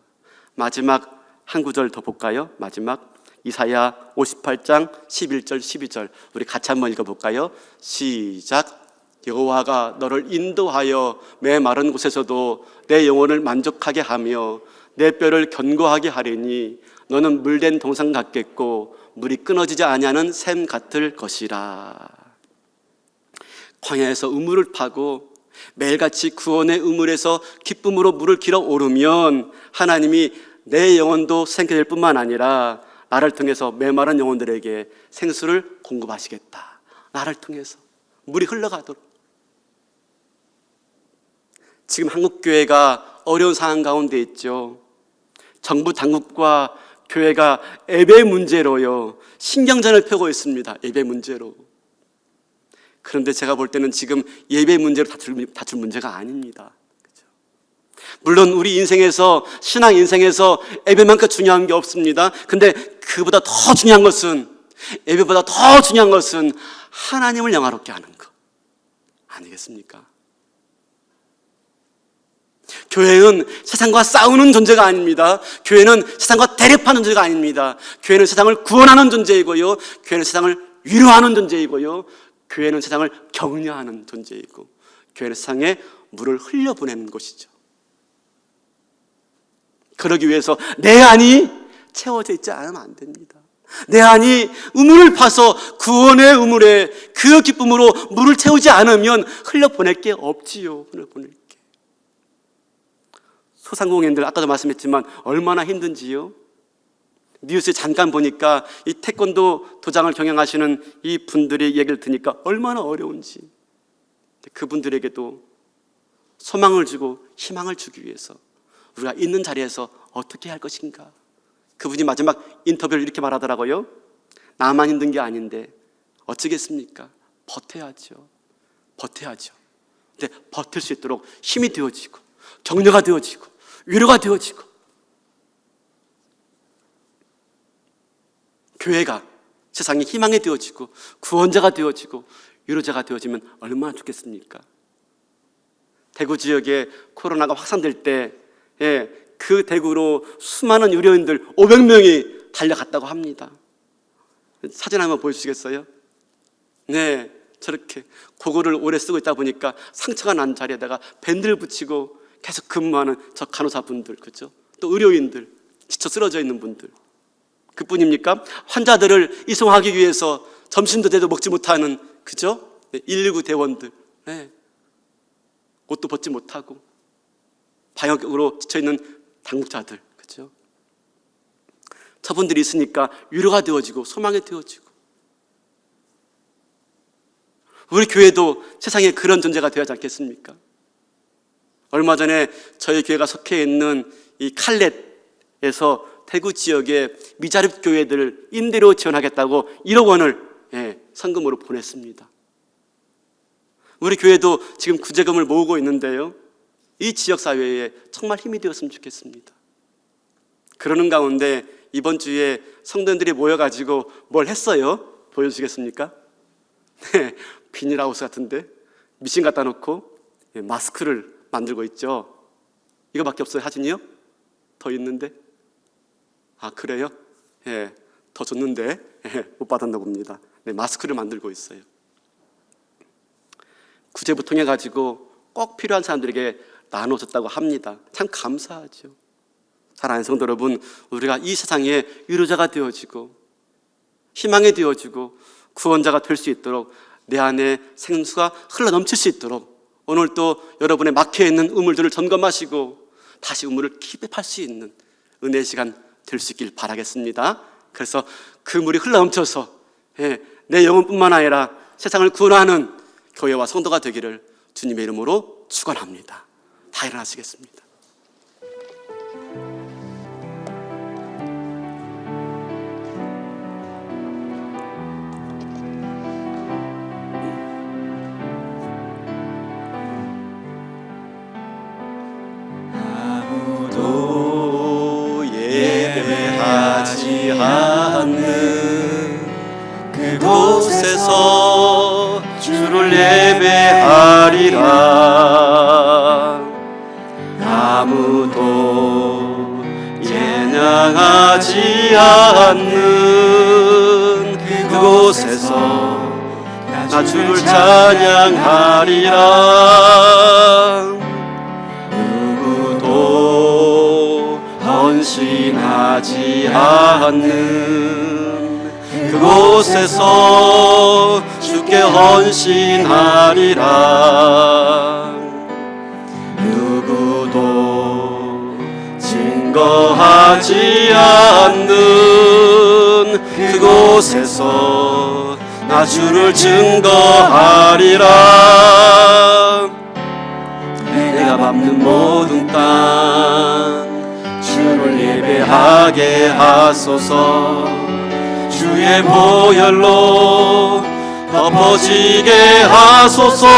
마지막 한 구절 더 볼까요? 마지막 이사야 58장 11절 12절 우리 같이 한번 읽어볼까요? 시작. 여호와가 너를 인도하여 메마른 곳에서도 내 영혼을 만족하게 하며 내 뼈를 견고하게 하리니 너는 물된 동상 같겠고 물이 끊어지지 아니하는 샘 같을 것이라. 광야에서 우물을 파고 매일같이 구원의 우물에서 기쁨으로 물을 길어 오르면 하나님이 내 영혼도 생게 될 뿐만 아니라 나를 통해서 메마른 영혼들에게 생수를 공급하시겠다. 나를 통해서 물이 흘러가도록. 지금 한국교회가 어려운 상황 가운데 있죠. 정부 당국과 교회가 예배 문제로요, 신경전을 펴고 있습니다. 예배 문제로. 그런데 제가 볼 때는 지금 예배 문제로 다툴 문제가 아닙니다. 그렇죠? 물론 우리 인생에서, 신앙 인생에서 예배만큼 중요한 게 없습니다. 근데 그보다 더 중요한 것은, 예배보다 더 중요한 것은 하나님을 영화롭게 하는 것 아니겠습니까? 교회는 세상과 싸우는 존재가 아닙니다. 교회는 세상과 대립하는 존재가 아닙니다. 교회는 세상을 구원하는 존재이고요, 교회는 세상을 위로하는 존재이고요, 교회는 세상을 격려하는 존재이고, 교회는 세상에 물을 흘려보내는 곳이죠. 그러기 위해서 내 안이 채워져 있지 않으면 안 됩니다. 내 안이 우물을 파서 구원의 우물에 그 기쁨으로 물을 채우지 않으면 흘려보낼 게 없지요. 흘려보낼 게. 소상공인들 아까도 말씀했지만 얼마나 힘든지요. 뉴스에 잠깐 보니까 이 태권도 도장을 경영하시는 이 분들의 얘기를 들으니까 얼마나 어려운지. 그분들에게도 소망을 주고 희망을 주기 위해서 우리가 있는 자리에서 어떻게 할 것인가. 그분이 마지막 인터뷰를 이렇게 말하더라고요. 나만 힘든 게 아닌데 어쩌겠습니까? 버텨야죠. 버텨야죠. 근데 버틸 수 있도록 힘이 되어지고, 격려가 되어지고, 위로가 되어지고, 교회가 세상에 희망이 되어지고, 구원자가 되어지고, 위로자가 되어지면 얼마나 좋겠습니까? 대구 지역에 코로나가 확산될 때, 그 대구로 수많은 의료인들 500명이 달려갔다고 합니다. 사진 한번 보여주시겠어요? 네, 저렇게 고글을 오래 쓰고 있다 보니까 상처가 난 자리에다가 밴드를 붙이고 계속 근무하는 저 간호사분들, 그렇죠? 또 의료인들, 지쳐 쓰러져 있는 분들. 그뿐입니까? 환자들을 이송하기 위해서 점심도 제대로 먹지 못하는, 그죠? 119 대원들, 네. 옷도 벗지 못하고 방역으로 지쳐있는 당국자들, 그죠? 저분들이 있으니까 위로가 되어지고 소망이 되어지고, 우리 교회도 세상에 그런 존재가 되어야지 않겠습니까? 얼마 전에 저희 교회가 속해 있는 이 칼렛에서 대구 지역의 미자립 교회들을 임대료 지원하겠다고 1억 원을 성금으로 보냈습니다. 우리 교회도 지금 구제금을 모으고 있는데요, 이 지역사회에 정말 힘이 되었으면 좋겠습니다. 그러는 가운데 이번 주에 성도들이 모여가지고 뭘 했어요? 보여주시겠습니까? 네, 비닐하우스 같은데 미신 갖다 놓고 마스크를 만들고 있죠. 이거밖에 없어요, 사진이요? 더 있는데? 아, 그래요? 예, 더 줬는데 못 받았나 봅니다. 네, 마스크를 만들고 있어요. 구제부 통해 가지고 꼭 필요한 사람들에게 나눠줬다고 합니다. 참 감사하죠. 사랑하는 성도 여러분, 우리가 이 세상에 위로자가 되어지고 희망이 되어지고 구원자가 될 수 있도록, 내 안에 생수가 흘러넘칠 수 있도록 오늘 또 여러분의 막혀있는 우물들을 점검하시고 다시 우물을 키입할 수 있는 은혜의 시간 될 수 있길 바라겠습니다. 그래서 그 물이 흘러넘쳐서 내 영혼뿐만 아니라 세상을 구원하는 교회와 성도가 되기를 주님의 이름으로 축원합니다. 다 일어나시겠습니다. 아무도 예배하지 않는 그곳에서 주를 예배하리라. 아무도 예냥하지 않는 그곳에서 나 주를 찬양하리라. 누구도 헌신하지 않는 그곳에서 주께 헌신하리라. 누구도 증거하지 않는 그곳에서 나 주를 증거하리라. 내가 내가 밟는 모든 땅 주를 예배하게 하소서. 주의 보혈로 덮어지게 하소서.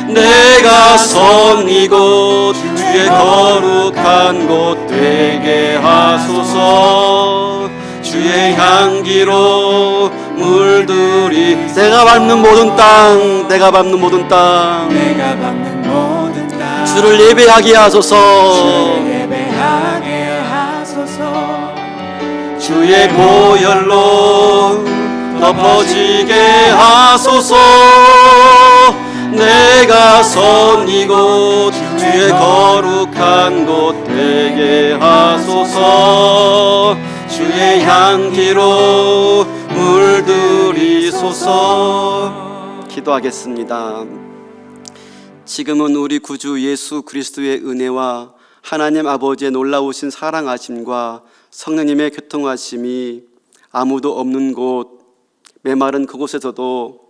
내가 선 이곳 주의 거룩한 곳 되게 하소서. 주의 향기로 물들이 내가 밟는 모든 땅, 내가 밟는 모든 땅 내가 밟는 모든 땅 주를 예배하게 하소서. 주를 예배하게 하소서. 주의 보혈로 덮어지게 하소서. 내가 선 이곳 주의 거룩한 곳 되게 하소서. 주의 향기로 물들이소서. 기도하겠습니다. 지금은 우리 구주 예수 그리스도의 은혜와 하나님 아버지의 놀라우신 사랑하심과 성령님의 교통하심이 아무도 없는 곳, 메마른 그곳에서도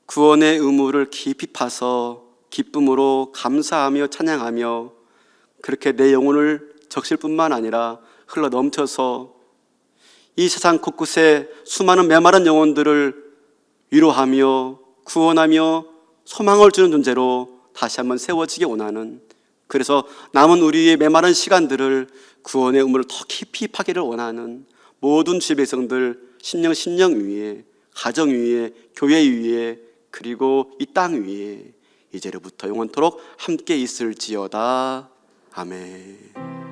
구원의 의무를 깊이 파서 기쁨으로 감사하며 찬양하며 그렇게 내 영혼을 적실 뿐만 아니라 흘러 넘쳐서 이 세상 곳곳에 수많은 메마른 영혼들을 위로하며 구원하며 소망을 주는 존재로 다시 한번 세워지게 원하는, 그래서 남은 우리의 메마른 시간들을 구원의 의무를 더 깊이 파기를 원하는 모든 주의 백성들 심령 위에, 가정 위에, 교회 위에, 그리고 이 땅 위에 이제로부터 영원토록 함께 있을지어다. 아멘.